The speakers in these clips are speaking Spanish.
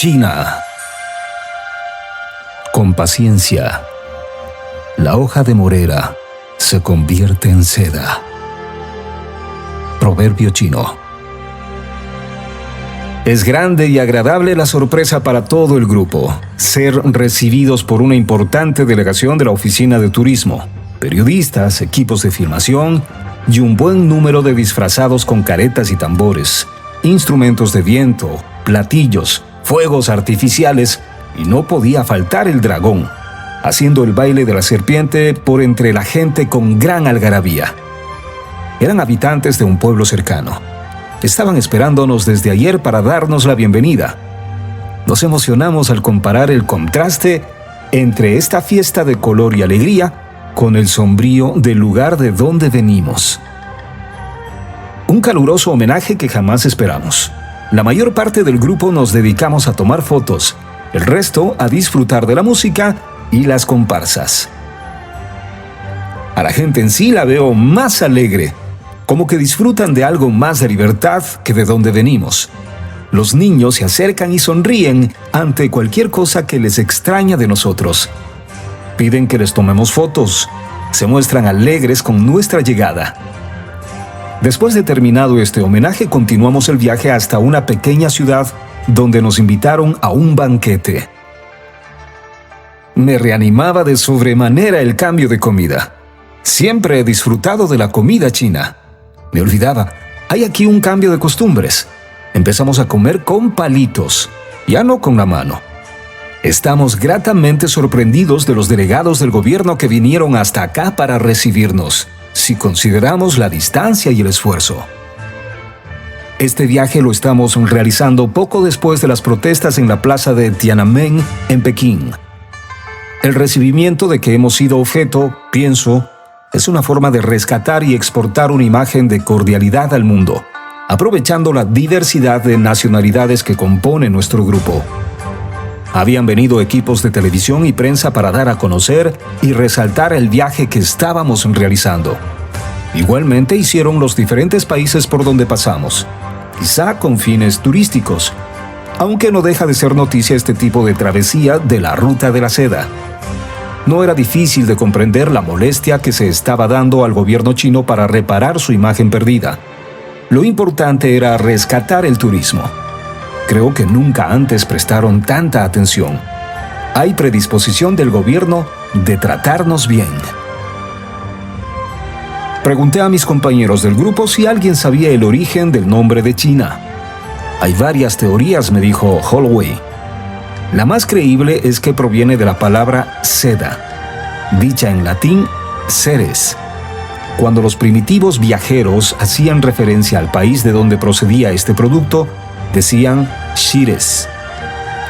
China. Con paciencia, la hoja de morera se convierte en seda. Proverbio chino. Es grande y agradable la sorpresa para todo el grupo, ser recibidos por una importante delegación de la Oficina de Turismo, periodistas, equipos de filmación y un buen número de disfrazados con caretas y tambores, instrumentos de viento, platillos, fuegos artificiales, y no podía faltar el dragón, haciendo el baile de la serpiente por entre la gente con gran algarabía. Eran habitantes de un pueblo cercano. Estaban esperándonos desde ayer para darnos la bienvenida. Nos emocionamos al comparar el contraste entre esta fiesta de color y alegría con el sombrío del lugar de donde venimos. Un caluroso homenaje que jamás esperamos. La mayor parte del grupo nos dedicamos a tomar fotos, el resto a disfrutar de la música y las comparsas. A la gente en sí la veo más alegre, como que disfrutan de algo más de libertad que de donde venimos. Los niños se acercan y sonríen ante cualquier cosa que les extraña de nosotros. Piden que les tomemos fotos, se muestran alegres con nuestra llegada. Después de terminado este homenaje, continuamos el viaje hasta una pequeña ciudad donde nos invitaron a un banquete. Me reanimaba de sobremanera el cambio de comida. Siempre he disfrutado de la comida china. Me olvidaba, hay aquí un cambio de costumbres. Empezamos a comer con palitos, ya no con la mano. Estamos gratamente sorprendidos de los delegados del gobierno que vinieron hasta acá para recibirnos, si consideramos la distancia y el esfuerzo. Este viaje lo estamos realizando poco después de las protestas en la plaza de Tiananmen, en Pekín. El recibimiento de que hemos sido objeto, pienso, es una forma de rescatar y exportar una imagen de cordialidad al mundo, aprovechando la diversidad de nacionalidades que compone nuestro grupo. Habían venido equipos de televisión y prensa para dar a conocer y resaltar el viaje que estábamos realizando. Igualmente hicieron los diferentes países por donde pasamos, quizá con fines turísticos, aunque no deja de ser noticia este tipo de travesía de la Ruta de la Seda. No era difícil de comprender la molestia que se estaba dando al gobierno chino para reparar su imagen perdida. Lo importante era rescatar el turismo. Creo que nunca antes prestaron tanta atención. Hay predisposición del gobierno de tratarnos bien. Pregunté a mis compañeros del grupo si alguien sabía el origen del nombre de China. Hay varias teorías, me dijo Holloway. La más creíble es que proviene de la palabra seda, dicha en latín ceres. Cuando los primitivos viajeros hacían referencia al país de donde procedía este producto, decían shires.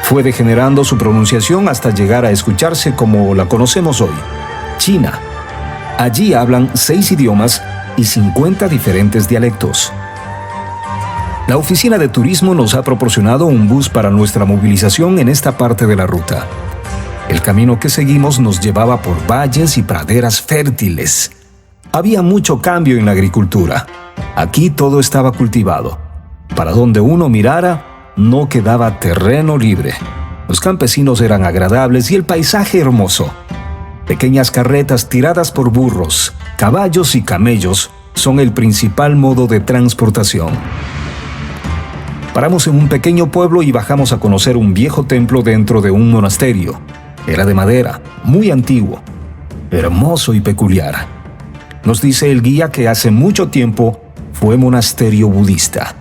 Fue degenerando su pronunciación hasta llegar a escucharse como la conocemos hoy, China. Allí hablan 6 idiomas y 50 diferentes dialectos. La Oficina de Turismo nos ha proporcionado un bus para nuestra movilización en esta parte de la ruta. El camino que seguimos nos llevaba por valles y praderas fértiles. Había mucho cambio en la agricultura. Aquí todo estaba cultivado. Para donde uno mirara, no quedaba terreno libre. Los campesinos eran agradables y el paisaje hermoso. Pequeñas carretas tiradas por burros, caballos y camellos son el principal modo de transportación. Paramos en un pequeño pueblo y bajamos a conocer un viejo templo dentro de un monasterio. Era de madera, muy antiguo, hermoso y peculiar. Nos dice el guía que hace mucho tiempo fue monasterio budista.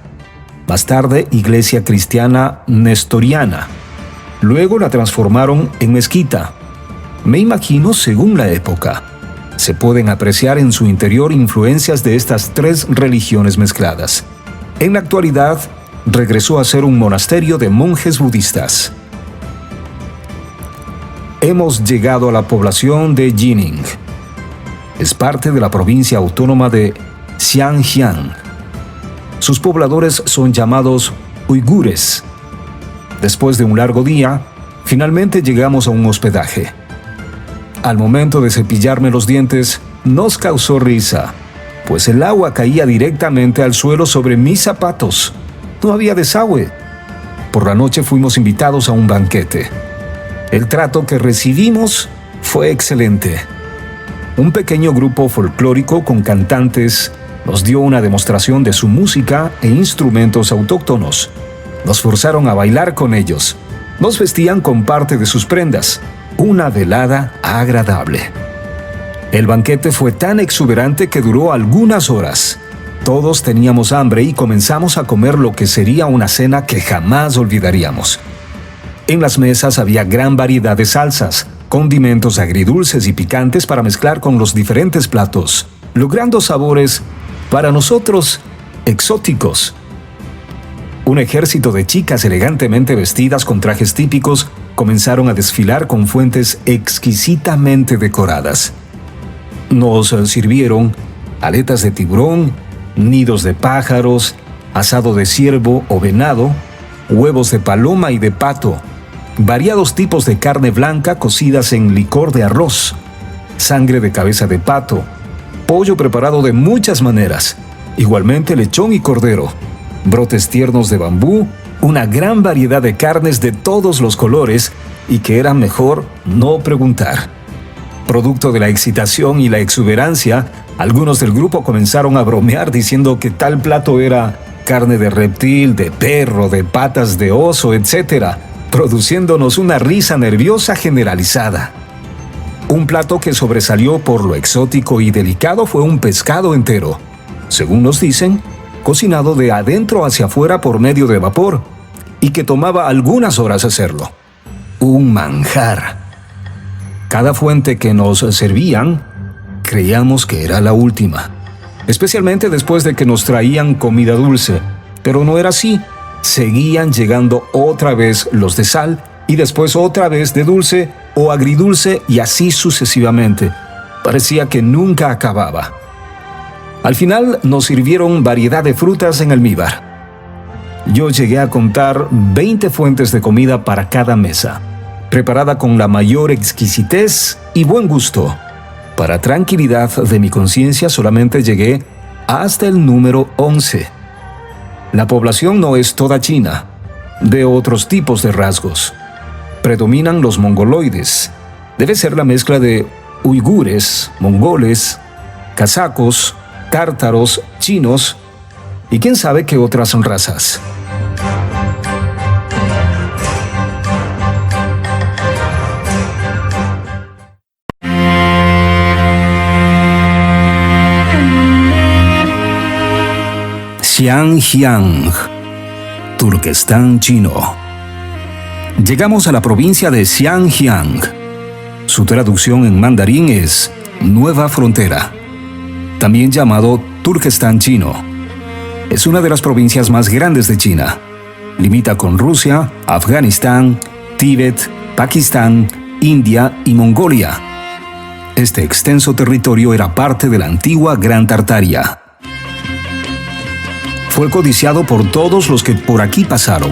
Más tarde, iglesia cristiana nestoriana. Luego la transformaron en mezquita. Me imagino según la época. Se pueden apreciar en su interior influencias de estas 3 religiones mezcladas. En la actualidad, regresó a ser un monasterio de monjes budistas. Hemos llegado a la población de Jining. Es parte de la provincia autónoma de Xinjiang. Sus pobladores son llamados uigures. Después de un largo día, finalmente llegamos a un hospedaje. Al momento de cepillarme los dientes, nos causó risa, pues el agua caía directamente al suelo sobre mis zapatos. No había desagüe. por la noche fuimos invitados a un banquete. El trato que recibimos fue excelente. Un pequeño grupo folclórico con cantantes nos dio una demostración de su música e instrumentos autóctonos. Nos forzaron a bailar con ellos. Nos vestían con parte de sus prendas. Una velada agradable. El banquete fue tan exuberante que duró algunas horas. Todos teníamos hambre y comenzamos a comer lo que sería una cena que jamás olvidaríamos. En las mesas había gran variedad de salsas, condimentos agridulces y picantes para mezclar con los diferentes platos, logrando sabores, para nosotros, exóticos. Un ejército de chicas elegantemente vestidas con trajes típicos comenzaron a desfilar con fuentes exquisitamente decoradas. Nos sirvieron aletas de tiburón, nidos de pájaros, asado de ciervo o venado, huevos de paloma y de pato, variados tipos de carne blanca cocidas en licor de arroz, sangre de cabeza de pato, pollo preparado de muchas maneras, igualmente lechón y cordero, brotes tiernos de bambú, una gran variedad de carnes de todos los colores y que era mejor no preguntar. Producto de la excitación y la exuberancia, algunos del grupo comenzaron a bromear diciendo que tal plato era carne de reptil, de perro, de patas de oso, etc., produciéndonos una risa nerviosa generalizada. Un plato que sobresalió por lo exótico y delicado fue un pescado entero, según nos dicen, cocinado de adentro hacia afuera por medio de vapor, y que tomaba algunas horas hacerlo. Un manjar. Cada fuente que nos servían, creíamos que era la última, especialmente después de que nos traían comida dulce, pero no era así. Seguían llegando otra vez los de sal y después otra vez de dulce o agridulce y así sucesivamente. Parecía que nunca acababa. Al final nos sirvieron variedad de frutas en almíbar. Yo llegué a contar 20 fuentes de comida para cada mesa, preparada con la mayor exquisitez y buen gusto. Para tranquilidad de mi conciencia solamente llegué hasta el número 11. La población no es toda china, de otros tipos de rasgos. Predominan los mongoloides. Debe ser la mezcla de uigures, mongoles, casacos, tártaros, chinos y quién sabe qué otras razas. Xianjiang, Turquestán chino. Llegamos a la provincia de Xianjiang. Su traducción en mandarín es Nueva Frontera, también llamado Turquestán chino. Es una de las provincias más grandes de China. Limita con Rusia, Afganistán, Tíbet, Pakistán, India y Mongolia. Este extenso territorio era parte de la antigua Gran Tartaria. Fue codiciado por todos los que por aquí pasaron.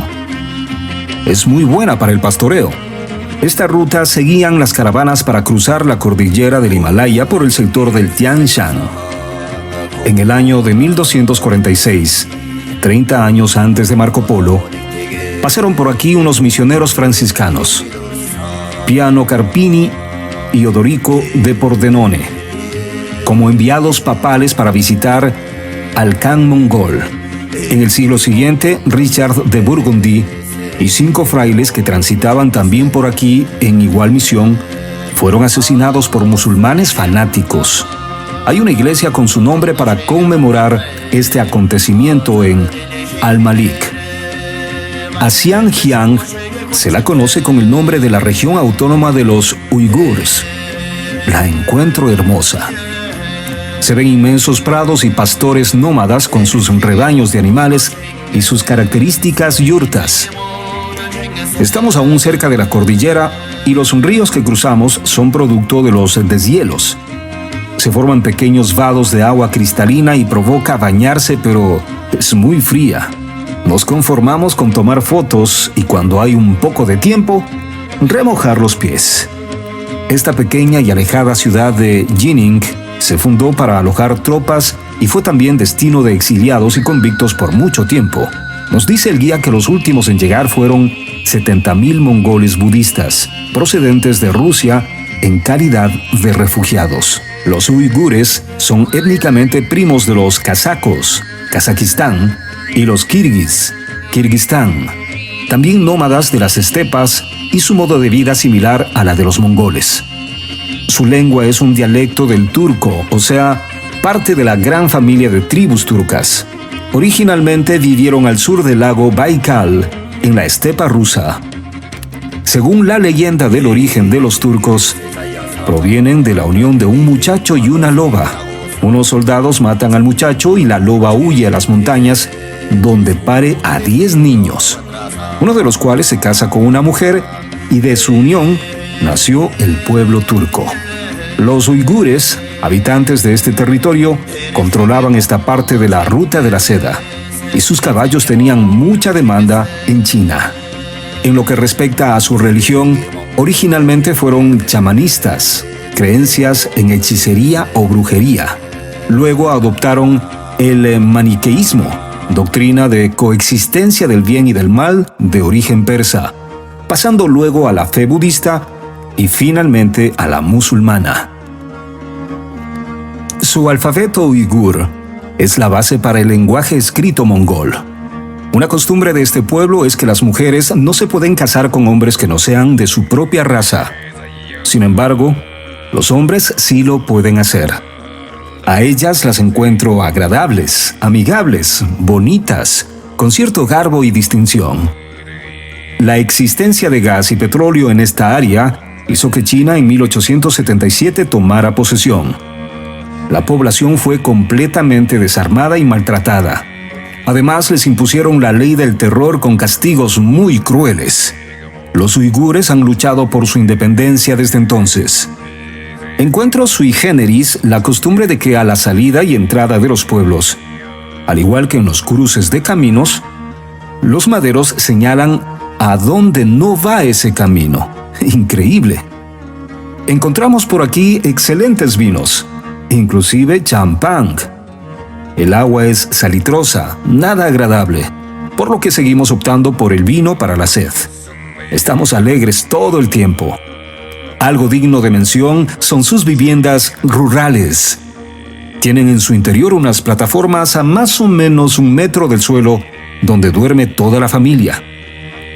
Es muy buena para el pastoreo. Esta ruta seguían las caravanas para cruzar la cordillera del Himalaya por el sector del Tian Shan. En el año de 1246, 30 años antes de Marco Polo, pasaron por aquí unos misioneros franciscanos, Piano Carpini y Odorico de Pordenone, como enviados papales para visitar al Khan mongol. En el siglo siguiente, Richard de Burgundy y 5 frailes que transitaban también por aquí en igual misión fueron asesinados por musulmanes fanáticos. Hay una iglesia con su nombre para conmemorar este acontecimiento en Al-Malik. A Xianjiang se la conoce con el nombre de la región autónoma de los uigures. La encuentro hermosa. Se ven inmensos prados y pastores nómadas con sus rebaños de animales y sus características yurtas. Estamos aún cerca de la cordillera y los ríos que cruzamos son producto de los deshielos. Se forman pequeños vados de agua cristalina y provoca bañarse, pero es muy fría. Nos conformamos con tomar fotos y cuando hay un poco de tiempo, remojar los pies. Esta pequeña y alejada ciudad de Jining se fundó para alojar tropas y fue también destino de exiliados y convictos por mucho tiempo. Nos dice el guía que los últimos en llegar fueron 70.000 mongoles budistas, procedentes de Rusia en calidad de refugiados. Los uigures son étnicamente primos de los kazakos, Kazajistán, y los kirguis, Kirguistán, también nómadas de las estepas y su modo de vida similar a la de los mongoles. Su lengua es un dialecto del turco, o sea, parte de la gran familia de tribus turcas. Originalmente vivieron al sur del lago Baikal, en la estepa rusa. Según la leyenda del origen de los turcos, provienen de la unión de un muchacho y una loba. Unos soldados matan al muchacho y la loba huye a las montañas, donde pare a 10 niños, uno de los cuales se casa con una mujer y de su unión nació el pueblo turco. Los uigures, habitantes de este territorio, controlaban esta parte de la ruta de la seda y sus caballos tenían mucha demanda en China. En lo que respecta a su religión, originalmente fueron chamanistas, creencias en hechicería o brujería. Luego adoptaron el maniqueísmo, doctrina de coexistencia del bien y del mal de origen persa, pasando luego a la fe budista y finalmente a la musulmana. Su alfabeto uigur es la base para el lenguaje escrito mongol. Una costumbre de este pueblo es que las mujeres no se pueden casar con hombres que no sean de su propia raza. Sin embargo, los hombres sí lo pueden hacer. A ellas las encuentro agradables, amigables, bonitas, con cierto garbo y distinción. La existencia de gas y petróleo en esta área hizo que China en 1877 tomara posesión. La población fue completamente desarmada y maltratada. Además, les impusieron la ley del terror con castigos muy crueles. Los uigures han luchado por su independencia desde entonces. Encuentro sui generis la costumbre de que a la salida y entrada de los pueblos, al igual que en los cruces de caminos, los maderos señalan a dónde no va ese camino. Increíble. Encontramos por aquí excelentes vinos, inclusive champán. El agua es salitrosa, nada agradable, por lo que seguimos optando por el vino para la sed. Estamos alegres todo el tiempo. Algo digno de mención son sus viviendas rurales. Tienen en su interior unas plataformas a más o menos 1 metro del suelo, donde duerme toda la familia.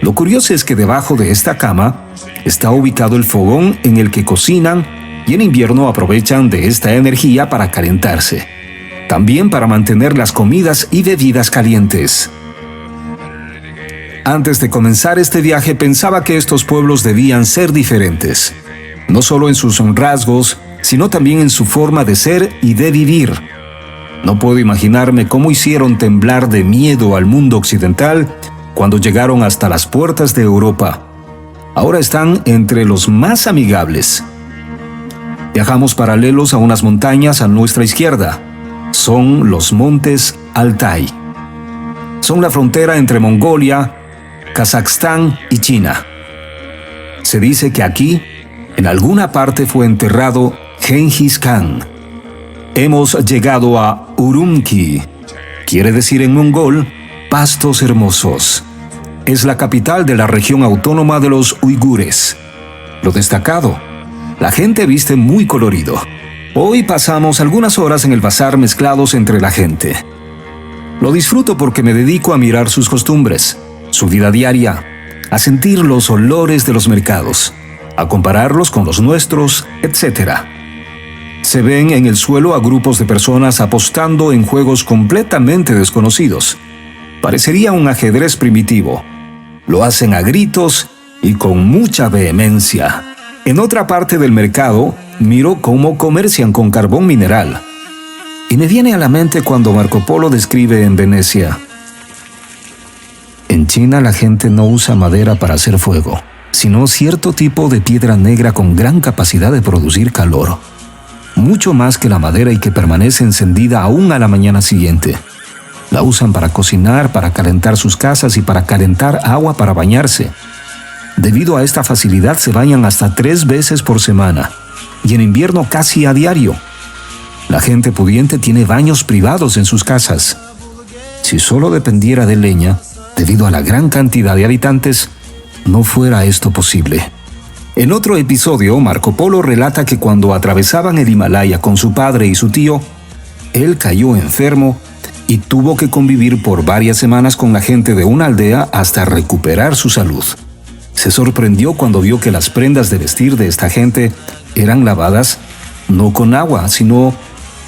Lo curioso es que debajo de esta cama está ubicado el fogón en el que cocinan y en invierno aprovechan de esta energía para calentarse. También para mantener las comidas y bebidas calientes. Antes de comenzar este viaje pensaba que estos pueblos debían ser diferentes, no solo en sus rasgos, sino también en su forma de ser y de vivir. No puedo imaginarme cómo hicieron temblar de miedo al mundo occidental cuando llegaron hasta las puertas de Europa. Ahora están entre los más amigables. Viajamos paralelos a unas montañas a nuestra izquierda. Son los montes Altai. Son la frontera entre Mongolia, Kazajstán y China. Se dice que aquí, en alguna parte, fue enterrado Gengis Khan. Hemos llegado a Urumqi. Quiere decir en mongol, pastos hermosos. Es la capital de la región autónoma de los uigures. Lo destacado, la gente viste muy colorido. Hoy pasamos algunas horas en el bazar mezclados entre la gente. Lo disfruto porque me dedico a mirar sus costumbres, su vida diaria, a sentir los olores de los mercados, a compararlos con los nuestros, etc. Se ven en el suelo a grupos de personas apostando en juegos completamente desconocidos. Parecería un ajedrez primitivo. Lo hacen a gritos y con mucha vehemencia. En otra parte del mercado, miro cómo comercian con carbón mineral. Y me viene a la mente cuando Marco Polo describe en Venecia: en China la gente no usa madera para hacer fuego, sino cierto tipo de piedra negra con gran capacidad de producir calor. Mucho más que la madera y que permanece encendida aún a la mañana siguiente. La usan para cocinar, para calentar sus casas y para calentar agua para bañarse. Debido a esta facilidad se bañan hasta 3 veces por semana, y en invierno casi a diario. La gente pudiente tiene baños privados en sus casas. Si solo dependiera de leña, debido a la gran cantidad de habitantes, no fuera esto posible. En otro episodio, Marco Polo relata que cuando atravesaban el Himalaya con su padre y su tío, él cayó enfermo y tuvo que convivir por varias semanas con la gente de una aldea hasta recuperar su salud. Se sorprendió cuando vio que las prendas de vestir de esta gente eran lavadas no con agua, sino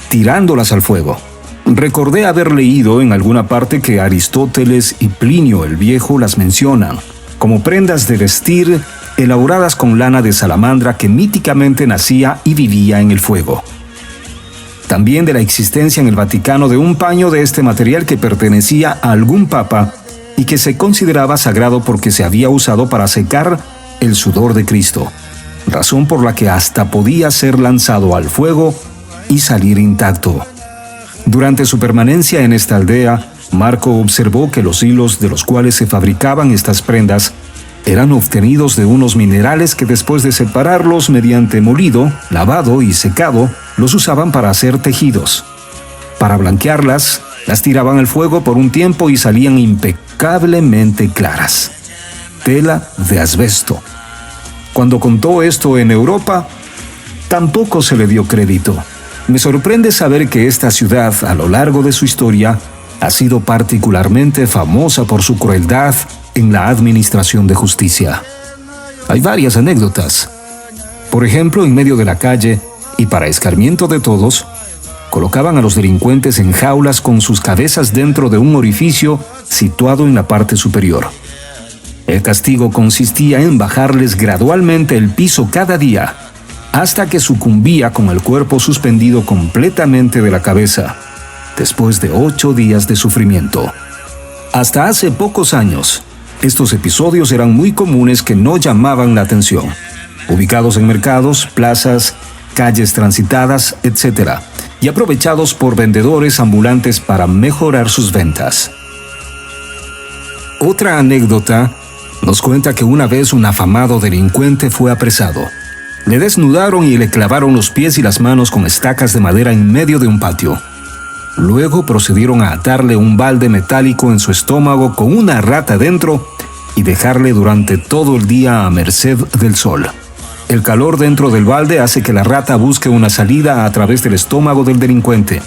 tirándolas al fuego. Recordé haber leído en alguna parte que Aristóteles y Plinio el Viejo las mencionan como prendas de vestir elaboradas con lana de salamandra que míticamente nacía y vivía en el fuego. También de la existencia en el Vaticano de un paño de este material que pertenecía a algún papa y que se consideraba sagrado porque se había usado para secar el sudor de Cristo, razón por la que hasta podía ser lanzado al fuego y salir intacto. Durante su permanencia en esta aldea, Marco observó que los hilos de los cuales se fabricaban estas prendas eran obtenidos de unos minerales que después de separarlos mediante molido, lavado y secado, los usaban para hacer tejidos. Para blanquearlas, las tiraban al fuego por un tiempo y salían impecablemente claras. Tela de asbesto. Cuando contó esto en Europa, tampoco se le dio crédito. Me sorprende saber que esta ciudad, a lo largo de su historia, ha sido particularmente famosa por su crueldad en la administración de justicia. Hay varias anécdotas. Por ejemplo, en medio de la calle, y para escarmiento de todos, colocaban a los delincuentes en jaulas con sus cabezas dentro de un orificio situado en la parte superior. El castigo consistía en bajarles gradualmente el piso cada día, hasta que sucumbía con el cuerpo suspendido completamente de la cabeza, después de 8 días de sufrimiento. Hasta hace pocos años, estos episodios eran muy comunes que no llamaban la atención, ubicados en mercados, plazas, calles transitadas, etc., y aprovechados por vendedores ambulantes para mejorar sus ventas. Otra anécdota nos cuenta que una vez un afamado delincuente fue apresado. Le desnudaron y le clavaron los pies y las manos con estacas de madera en medio de un patio. Luego procedieron a atarle un balde metálico en su estómago con una rata dentro y dejarle durante todo el día a merced del sol. El calor dentro del balde hace que la rata busque una salida a través del estómago del delincuente,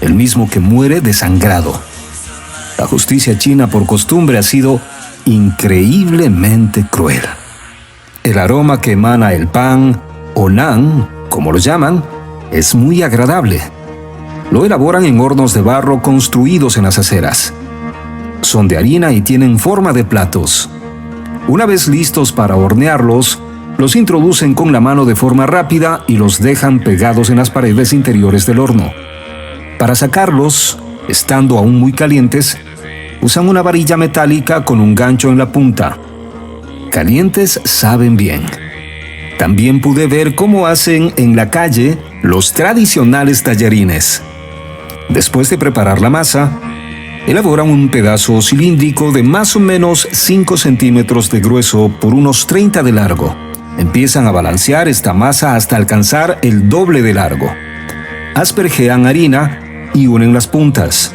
el mismo que muere desangrado. La justicia china por costumbre ha sido increíblemente cruel. El aroma que emana el pan, o naan, como lo llaman, es muy agradable. Lo elaboran en hornos de barro construidos en las aceras. Son de harina y tienen forma de platos. Una vez listos para hornearlos, los introducen con la mano de forma rápida y los dejan pegados en las paredes interiores del horno. Para sacarlos, estando aún muy calientes, usan una varilla metálica con un gancho en la punta. Calientes saben bien. También pude ver cómo hacen en la calle los tradicionales tallarines. Después de preparar la masa, elaboran un pedazo cilíndrico de más o menos 5 centímetros de grueso por unos 30 de largo. Empiezan a balancear esta masa hasta alcanzar el doble de largo. Aspergean harina y unen las puntas.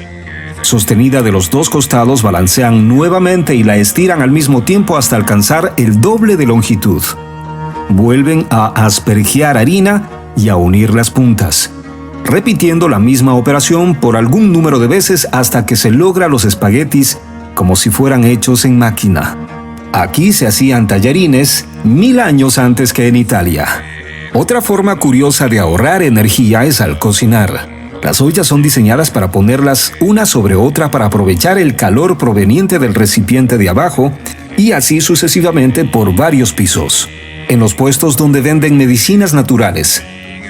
Sostenida de los dos costados, balancean nuevamente y la estiran al mismo tiempo hasta alcanzar el doble de longitud. Vuelven a aspergear harina y a unir las puntas, repitiendo la misma operación por algún número de veces hasta que se logra los espaguetis como si fueran hechos en máquina. Aquí se hacían tallarines 1000 años antes que en Italia. Otra forma curiosa de ahorrar energía es al cocinar. Las ollas son diseñadas para ponerlas una sobre otra para aprovechar el calor proveniente del recipiente de abajo y así sucesivamente por varios pisos. En los puestos donde venden medicinas naturales,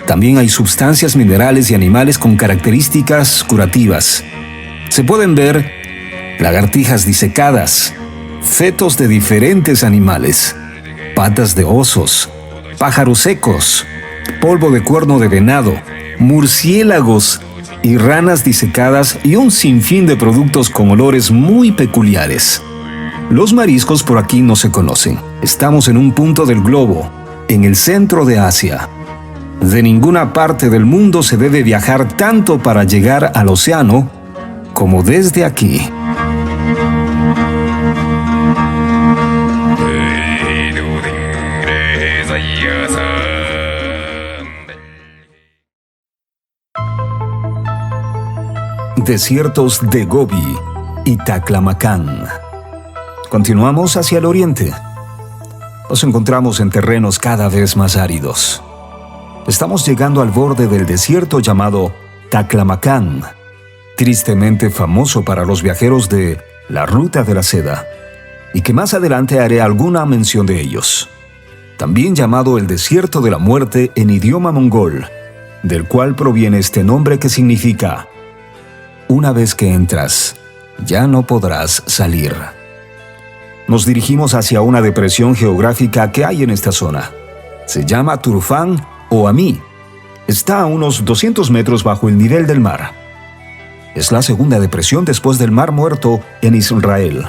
también hay sustancias minerales y animales con características curativas. Se pueden ver lagartijas disecadas, fetos de diferentes animales, patas de osos, pájaros secos, polvo de cuerno de venado, murciélagos y ranas disecadas y un sinfín de productos con olores muy peculiares. Los mariscos por aquí no se conocen. Estamos en un punto del globo, en el centro de Asia. De ninguna parte del mundo se debe viajar tanto para llegar al océano como desde aquí. desiertos de Gobi y Taklamakan. Continuamos hacia el oriente. Nos encontramos en terrenos cada vez más áridos. Estamos llegando al borde del desierto llamado Taklamakan, tristemente famoso para los viajeros de la Ruta de la Seda, y que más adelante haré alguna mención de ellos. También llamado el Desierto de la Muerte en idioma mongol, del cual proviene este nombre que significa: una vez que entras, ya no podrás salir. Nos dirigimos hacia una depresión geográfica que hay en esta zona. Se llama Turfán o Amí. Está a unos 200 metros bajo el nivel del mar. Es la segunda depresión después del Mar Muerto en Israel.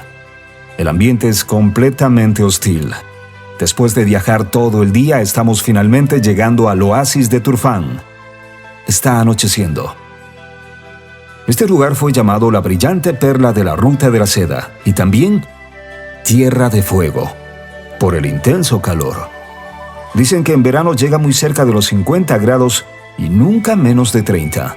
El ambiente es completamente hostil. Después de viajar todo el día, estamos finalmente llegando al oasis de Turfán. Está anocheciendo. Este lugar fue llamado la brillante perla de la Ruta de la Seda y también Tierra de Fuego, por el intenso calor. Dicen que en verano llega muy cerca de los 50 grados y nunca menos de 30.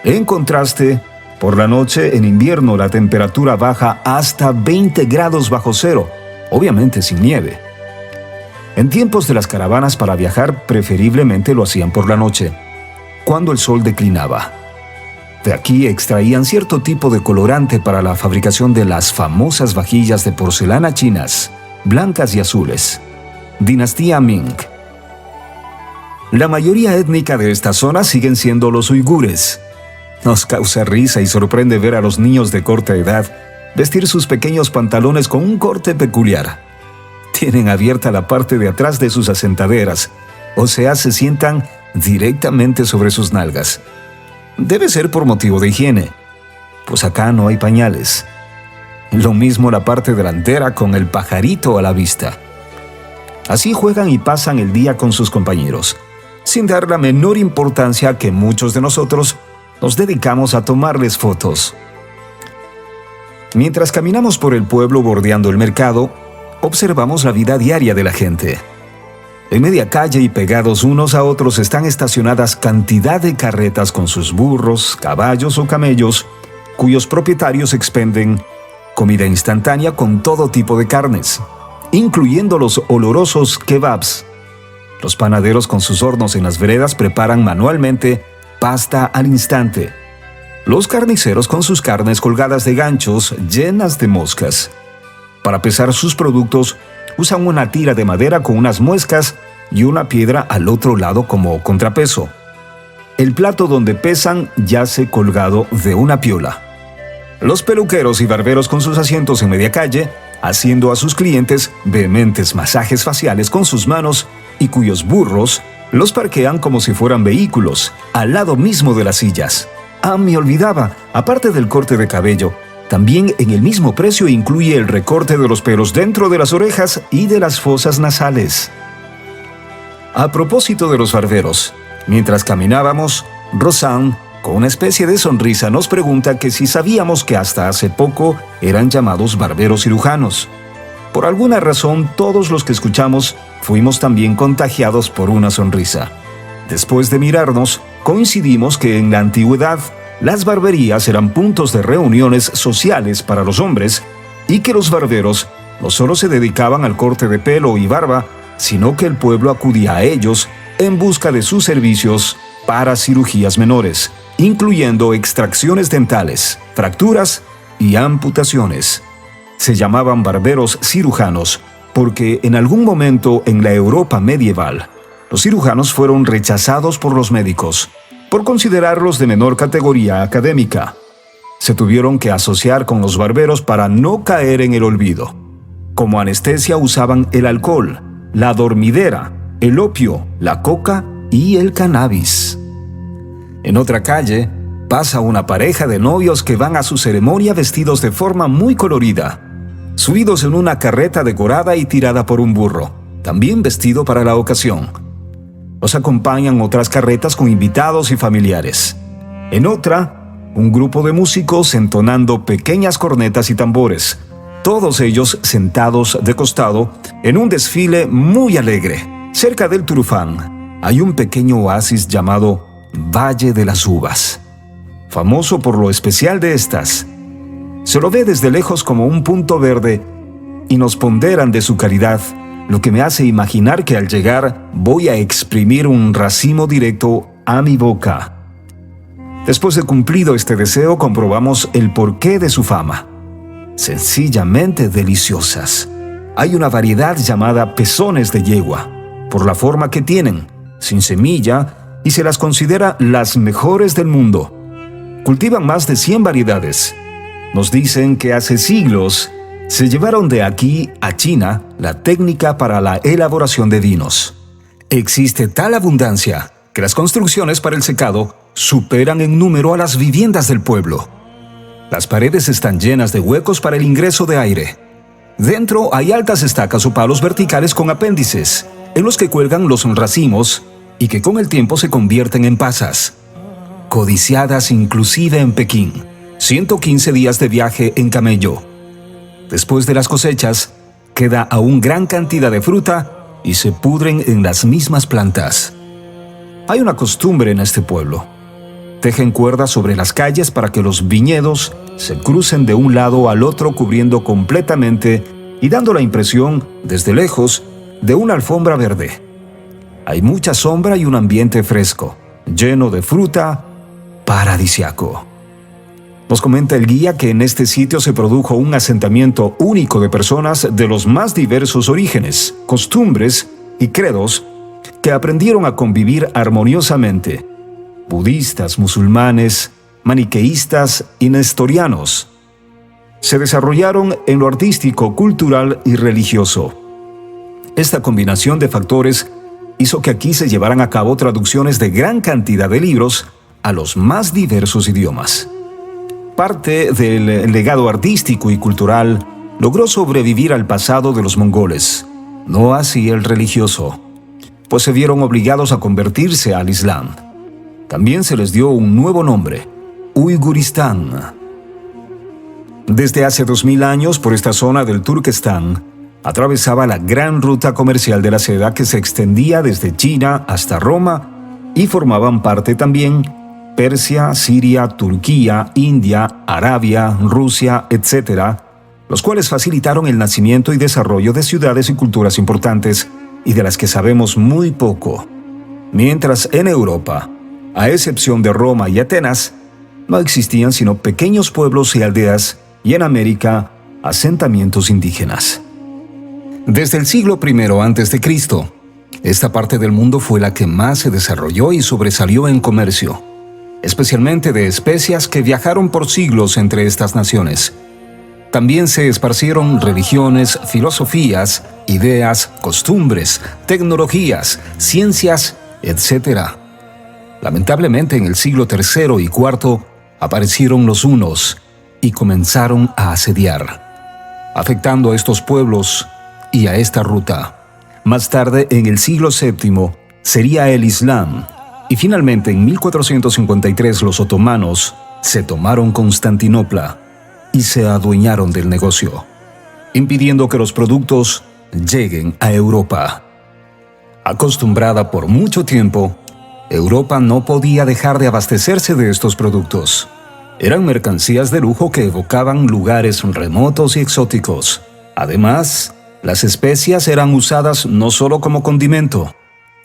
En contraste, por la noche en invierno la temperatura baja hasta 20 grados bajo cero, obviamente sin nieve. En tiempos de las caravanas para viajar, preferiblemente lo hacían por la noche, cuando el sol declinaba. De aquí extraían cierto tipo de colorante para la fabricación de las famosas vajillas de porcelana chinas, blancas y azules. Dinastía Ming. La mayoría étnica de esta zona siguen siendo los uigures. Nos causa risa y sorprende ver a los niños de corta edad vestir sus pequeños pantalones con un corte peculiar. Tienen abierta la parte de atrás de sus asentaderas, o sea, se sientan directamente sobre sus nalgas. Debe ser por motivo de higiene, pues acá no hay pañales. Lo mismo la parte delantera con el pajarito a la vista. Así juegan y pasan el día con sus compañeros, sin dar la menor importancia a que muchos de nosotros nos dedicamos a tomarles fotos. Mientras caminamos por el pueblo bordeando el mercado, observamos la vida diaria de la gente. En media calle y pegados unos a otros están estacionadas cantidad de carretas con sus burros, caballos o camellos, cuyos propietarios expenden comida instantánea con todo tipo de carnes, incluyendo los olorosos kebabs. Los panaderos con sus hornos en las veredas preparan manualmente pasta al instante. Los carniceros con sus carnes colgadas de ganchos llenas de moscas. Para pesar sus productos, usan una tira de madera con unas muescas y una piedra al otro lado como contrapeso. El plato donde pesan yace colgado de una piola. Los peluqueros y barberos con sus asientos en media calle, haciendo a sus clientes vehementes masajes faciales con sus manos y cuyos burros los parquean como si fueran vehículos, al lado mismo de las sillas. Me olvidaba, aparte del corte de cabello, también en el mismo precio incluye el recorte de los pelos dentro de las orejas y de las fosas nasales. A propósito de los barberos, mientras caminábamos, Rosanne, con una especie de sonrisa, nos pregunta que si sabíamos que hasta hace poco eran llamados barberos cirujanos. Por alguna razón, todos los que escuchamos fuimos también contagiados por una sonrisa. Después de mirarnos, coincidimos que en la antigüedad, las barberías eran puntos de reuniones sociales para los hombres y que los barberos no solo se dedicaban al corte de pelo y barba, sino que el pueblo acudía a ellos en busca de sus servicios para cirugías menores, incluyendo extracciones dentales, fracturas y amputaciones. Se llamaban barberos cirujanos porque en algún momento en la Europa medieval, los cirujanos fueron rechazados por los médicos por considerarlos de menor categoría académica. Se tuvieron que asociar con los barberos para no caer en el olvido. Como anestesia usaban el alcohol, la dormidera, el opio, la coca y el cannabis. En otra calle, pasa una pareja de novios que van a su ceremonia vestidos de forma muy colorida, subidos en una carreta decorada y tirada por un burro, también vestido para la ocasión. Los acompañan otras carretas con invitados y familiares. En otra, un grupo de músicos entonando pequeñas cornetas y tambores, todos ellos sentados de costado en un desfile muy alegre. Cerca del Turfán hay un pequeño oasis llamado Valle de las Uvas. famoso por lo especial de estas. Se lo ve desde lejos como un punto verde y nos ponderan de su calidad, lo que me hace imaginar que al llegar voy a exprimir un racimo directo a mi boca. Después de cumplido este deseo, comprobamos el porqué de su fama. Sencillamente deliciosas. Hay una variedad llamada pezones de yegua, por la forma que tienen, sin semilla, y se las considera las mejores del mundo. Cultivan más de 100 variedades. Nos dicen que hace siglos se llevaron de aquí a China la técnica para la elaboración de vinos. Existe tal abundancia que las construcciones para el secado superan en número a las viviendas del pueblo. Las paredes están llenas de huecos para el ingreso de aire. Dentro hay altas estacas o palos verticales con apéndices, en los que cuelgan los racimos y que con el tiempo se convierten en pasas. Codiciadas inclusive en Pekín. 115 días de viaje en camello. Después de las cosechas, queda aún gran cantidad de fruta y se pudren en las mismas plantas. Hay una costumbre en este pueblo. Tejen cuerdas sobre las calles para que los viñedos se crucen de un lado al otro cubriendo completamente y dando la impresión, desde lejos, de una alfombra verde. Hay mucha sombra y un ambiente fresco, lleno de fruta, paradisiaco. Nos comenta el guía que en este sitio se produjo un asentamiento único de personas de los más diversos orígenes, costumbres y credos que aprendieron a convivir armoniosamente. Budistas, musulmanes, maniqueístas y nestorianos. Se desarrollaron en lo artístico, cultural y religioso. Esta combinación de factores hizo que aquí se llevaran a cabo traducciones de gran cantidad de libros a los más diversos idiomas. Parte del legado artístico y cultural logró sobrevivir al pasado de los mongoles, no así el religioso, pues se vieron obligados a convertirse al Islam. También se les dio un nuevo nombre, Uiguristán. Desde hace 2000 años, por esta zona del Turquestán, atravesaba la gran ruta comercial de la seda que se extendía desde China hasta Roma y formaban parte también Persia, Siria, Turquía, India, Arabia, Rusia, etc., los cuales facilitaron el nacimiento y desarrollo de ciudades y culturas importantes y de las que sabemos muy poco. Mientras en Europa, a excepción de Roma y Atenas, no existían sino pequeños pueblos y aldeas, y en América, asentamientos indígenas. Desde el siglo I a.C., esta parte del mundo fue la que más se desarrolló y sobresalió en comercio, especialmente de especias que viajaron por siglos entre estas naciones. También se esparcieron religiones, filosofías, ideas, costumbres, tecnologías, ciencias, etc. Lamentablemente, en el siglo III y IV aparecieron los hunos y comenzaron a asediar, afectando a estos pueblos y a esta ruta. Más tarde, en el siglo VII, sería el Islam, y finalmente en 1453 los otomanos se tomaron Constantinopla y se adueñaron del negocio, impidiendo que los productos lleguen a Europa. Acostumbrada por mucho tiempo, Europa no podía dejar de abastecerse de estos productos. Eran mercancías de lujo que evocaban lugares remotos y exóticos. Además, las especias eran usadas no solo como condimento,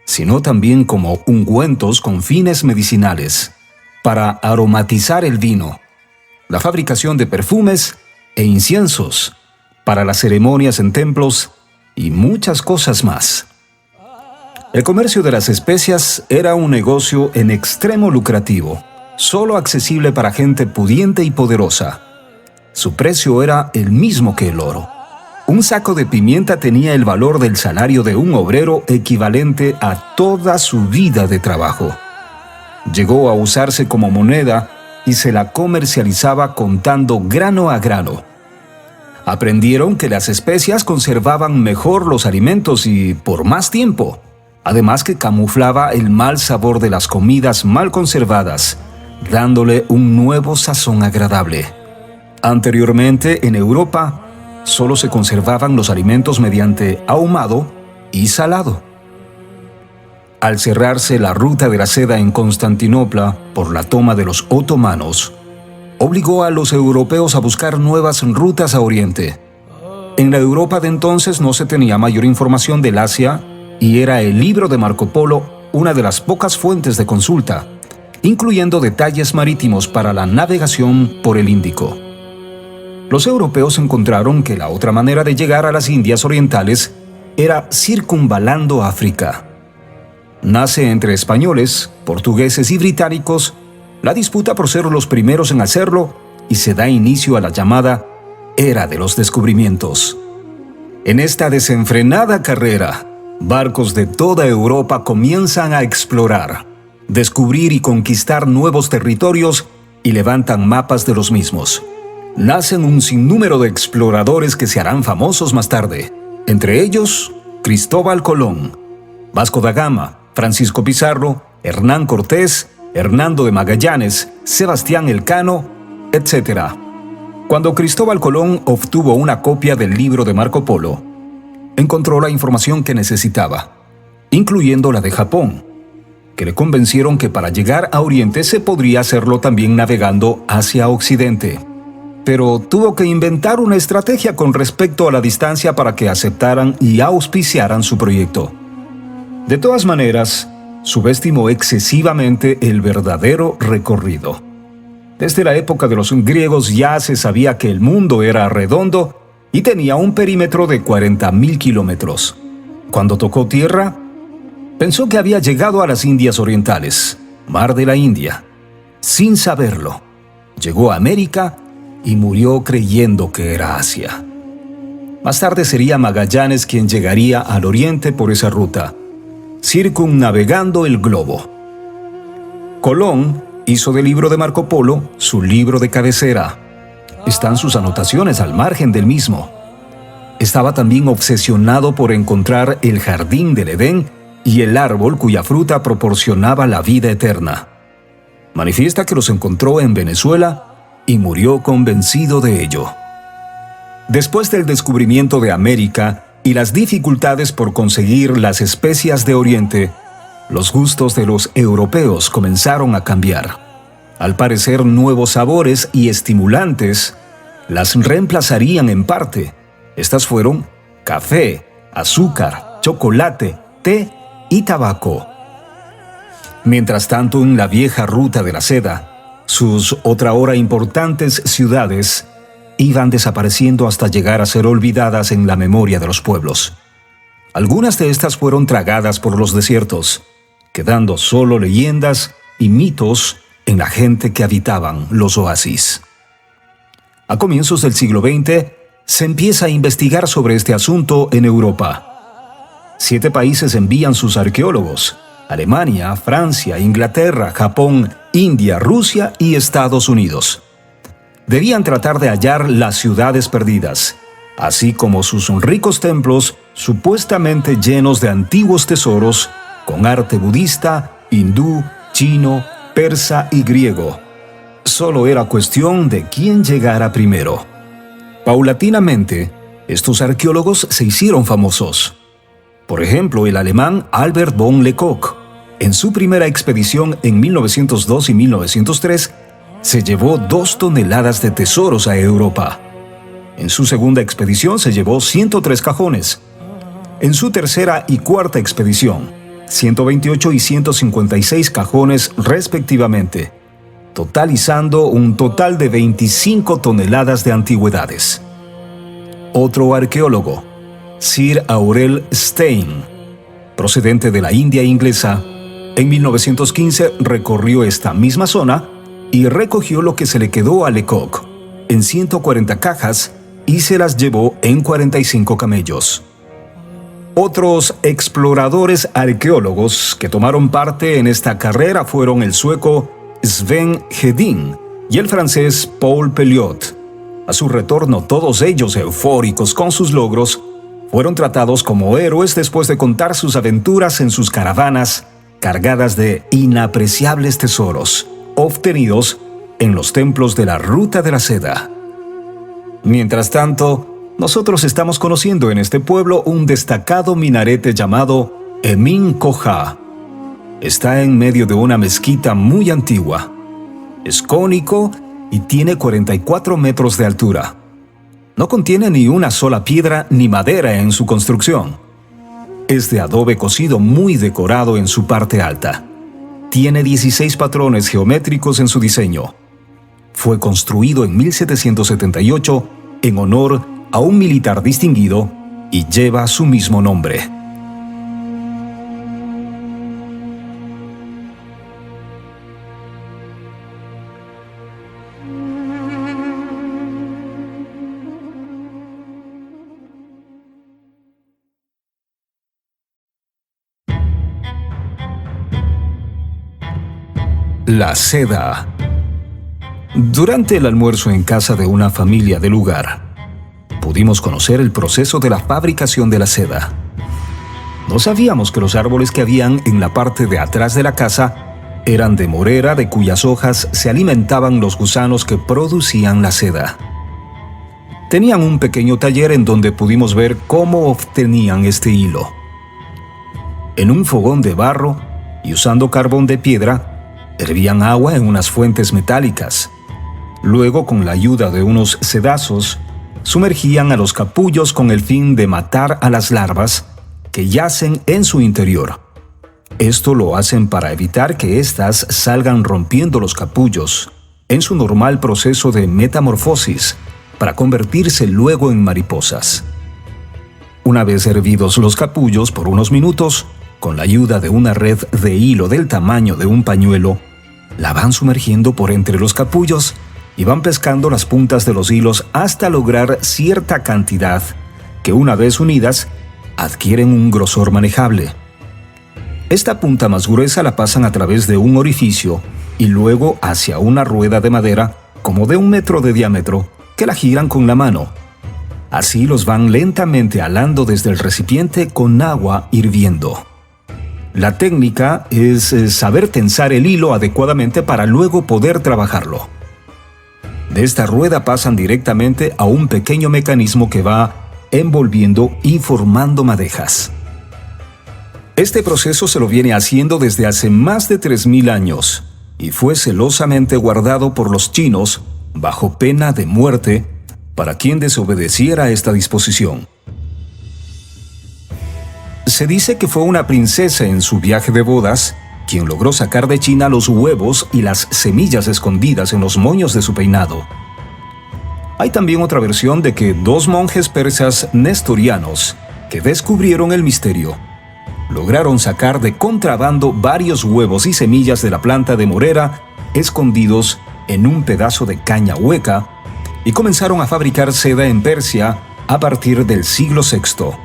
sino también como ungüentos con fines medicinales, para aromatizar el vino, la fabricación de perfumes e inciensos, para las ceremonias en templos y muchas cosas más. El comercio de las especias era un negocio en extremo lucrativo, solo accesible para gente pudiente y poderosa. Su precio era el mismo que el oro. Un saco de pimienta tenía el valor del salario de un obrero equivalente a toda su vida de trabajo. Llegó a usarse como moneda y se la comercializaba contando grano a grano. Aprendieron que las especias conservaban mejor los alimentos y por más tiempo, además que camuflaba el mal sabor de las comidas mal conservadas, dándole un nuevo sazón agradable. Anteriormente, en Europa, solo se conservaban los alimentos mediante ahumado y salado. Al cerrarse la ruta de la seda en Constantinopla por la toma de los otomanos, obligó a los europeos a buscar nuevas rutas a Oriente. En la Europa de entonces no se tenía mayor información del Asia y era el libro de Marco Polo una de las pocas fuentes de consulta, incluyendo detalles marítimos para la navegación por el Índico. Los europeos encontraron que la otra manera de llegar a las Indias orientales era circunvalando África. Nace entre españoles, portugueses y británicos la disputa por ser los primeros en hacerlo y se da inicio a la llamada Era de los Descubrimientos. En esta desenfrenada carrera, barcos de toda Europa comienzan a explorar, descubrir y conquistar nuevos territorios y levantan mapas de los mismos. Nacen un sinnúmero de exploradores que se harán famosos más tarde, entre ellos Cristóbal Colón, Vasco da Gama, Francisco Pizarro, Hernán Cortés, Hernando de Magallanes, Sebastián Elcano, etc. Cuando Cristóbal Colón obtuvo una copia del libro de Marco Polo, encontró la información que necesitaba, incluyendo la de Japón, que le convencieron que para llegar a Oriente se podría hacerlo también navegando hacia Occidente. Pero tuvo que inventar una estrategia con respecto a la distancia para que aceptaran y auspiciaran su proyecto. De todas maneras, subestimó excesivamente el verdadero recorrido. Desde la época de los griegos ya se sabía que el mundo era redondo y tenía un perímetro de 40.000 kilómetros. Cuando tocó tierra, pensó que había llegado a las Indias Orientales, Mar de la India. Sin saberlo, llegó a América y murió creyendo que era Asia. Más tarde sería Magallanes quien llegaría al Oriente por esa ruta, circunnavegando el globo. Colón hizo del libro de Marco Polo su libro de cabecera. Están sus anotaciones al margen del mismo. Estaba también obsesionado por encontrar el jardín del Edén y el árbol cuya fruta proporcionaba la vida eterna. Manifiesta que los encontró en Venezuela y murió convencido de ello. Después del descubrimiento de América y las dificultades por conseguir las especias de Oriente, los gustos de los europeos comenzaron a cambiar. Al parecer, nuevos sabores y estimulantes las reemplazarían en parte. Estas fueron café, azúcar, chocolate, té y tabaco. Mientras tanto, en la vieja ruta de la seda, sus otrahora importantes ciudades iban desapareciendo hasta llegar a ser olvidadas en la memoria de los pueblos. Algunas de estas fueron tragadas por los desiertos, quedando solo leyendas y mitos en la gente que habitaban los oasis. A comienzos del siglo XX, se empieza a investigar sobre este asunto en Europa. 7 países envían sus arqueólogos: Alemania, Francia, Inglaterra, Japón, India, Rusia y Estados Unidos. Debían tratar de hallar las ciudades perdidas, así como sus ricos templos supuestamente llenos de antiguos tesoros con arte budista, hindú, chino, persa y griego. Solo era cuestión de quién llegara primero. Paulatinamente, estos arqueólogos se hicieron famosos. Por ejemplo, el alemán Albert von Lecoq, en su primera expedición en 1902 y 1903, se llevó 2 toneladas de tesoros a Europa. En su segunda expedición se llevó 103 cajones. En su tercera y cuarta expedición, 128 y 156 cajones respectivamente, totalizando un total de 25 toneladas de antigüedades. Otro arqueólogo, Sir Aurel Stein, procedente de la India inglesa, en 1915 recorrió esta misma zona y recogió lo que se le quedó a Lecoq en 140 cajas y se las llevó en 45 camellos. Otros exploradores arqueólogos que tomaron parte en esta carrera fueron el sueco Sven Hedin y el francés Paul Pelliot. A su retorno, todos ellos eufóricos con sus logros, fueron tratados como héroes después de contar sus aventuras en sus caravanas cargadas de inapreciables tesoros obtenidos en los templos de la Ruta de la Seda. Mientras tanto, nosotros estamos conociendo en este pueblo un destacado minarete llamado Emin Koja, Está en medio de una mezquita muy antigua. Es cónico y tiene 44 metros de altura. No contiene ni una sola piedra ni madera en su construcción. Es de adobe cocido muy decorado en su parte alta. Tiene 16 patrones geométricos en su diseño. Fue construido en 1778 en honor a un militar distinguido y lleva su mismo nombre. La seda. Durante el almuerzo en casa de una familia del lugar, pudimos conocer el proceso de la fabricación de la seda. No sabíamos que los árboles que habían en la parte de atrás de la casa eran de morera, de cuyas hojas se alimentaban los gusanos que producían la seda. Tenían un pequeño taller en donde pudimos ver cómo obtenían este hilo. En un fogón de barro y usando carbón de piedra, hervían agua en unas fuentes metálicas. Luego, con la ayuda de unos sedazos, sumergían a los capullos con el fin de matar a las larvas que yacen en su interior. Esto lo hacen para evitar que éstas salgan rompiendo los capullos en su normal proceso de metamorfosis para convertirse luego en mariposas. Una vez hervidos los capullos por unos minutos, con la ayuda de una red de hilo del tamaño de un pañuelo, la van sumergiendo por entre los capullos y van pescando las puntas de los hilos hasta lograr cierta cantidad que, una vez unidas, adquieren un grosor manejable. Esta punta más gruesa la pasan a través de un orificio y luego hacia una rueda de madera como de 1 metro de diámetro que la giran con la mano. Así los van lentamente alando desde el recipiente con agua hirviendo. La técnica es saber tensar el hilo adecuadamente para luego poder trabajarlo. De esta rueda pasan directamente a un pequeño mecanismo que va envolviendo y formando madejas. Este proceso se lo viene haciendo desde hace más de 3000 años y fue celosamente guardado por los chinos bajo pena de muerte para quien desobedeciera esta disposición. Se dice que fue una princesa en su viaje de bodas quien logró sacar de China los huevos y las semillas escondidas en los moños de su peinado. Hay también otra versión de que 2 monjes persas nestorianos que descubrieron el misterio lograron sacar de contrabando varios huevos y semillas de la planta de morera escondidos en un pedazo de caña hueca y comenzaron a fabricar seda en Persia a partir del siglo VI.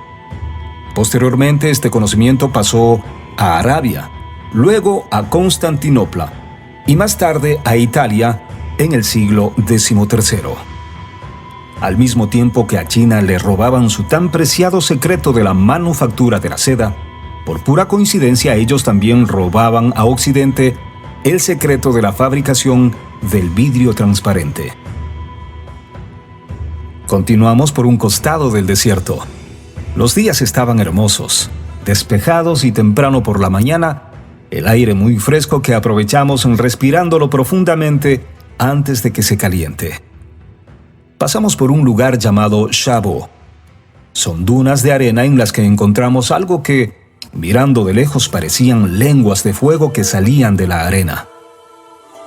Posteriormente, este conocimiento pasó a Arabia, luego a Constantinopla y más tarde a Italia en el siglo XIII. Al mismo tiempo que a China le robaban su tan preciado secreto de la manufactura de la seda, por pura coincidencia ellos también robaban a Occidente el secreto de la fabricación del vidrio transparente. Continuamos por un costado del desierto. Los días estaban hermosos, despejados y temprano por la mañana, el aire muy fresco que aprovechamos respirándolo profundamente antes de que se caliente. Pasamos por un lugar llamado Shabo. Son dunas de arena en las que encontramos algo que, mirando de lejos, parecían lenguas de fuego que salían de la arena.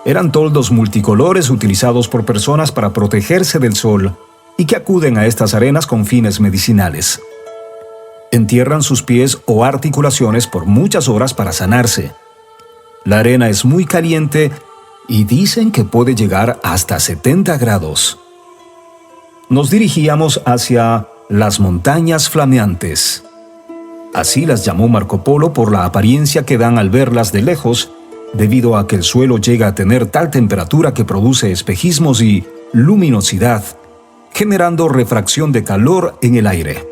Eran toldos multicolores utilizados por personas para protegerse del sol y que acuden a estas arenas con fines medicinales. Entierran sus pies o articulaciones por muchas horas para sanarse. La arena es muy caliente y dicen que puede llegar hasta 70 grados. Nos dirigíamos hacia las montañas flameantes. Así las llamó Marco Polo por la apariencia que dan al verlas de lejos, debido a que el suelo llega a tener tal temperatura que produce espejismos y luminosidad, generando refracción de calor en el aire.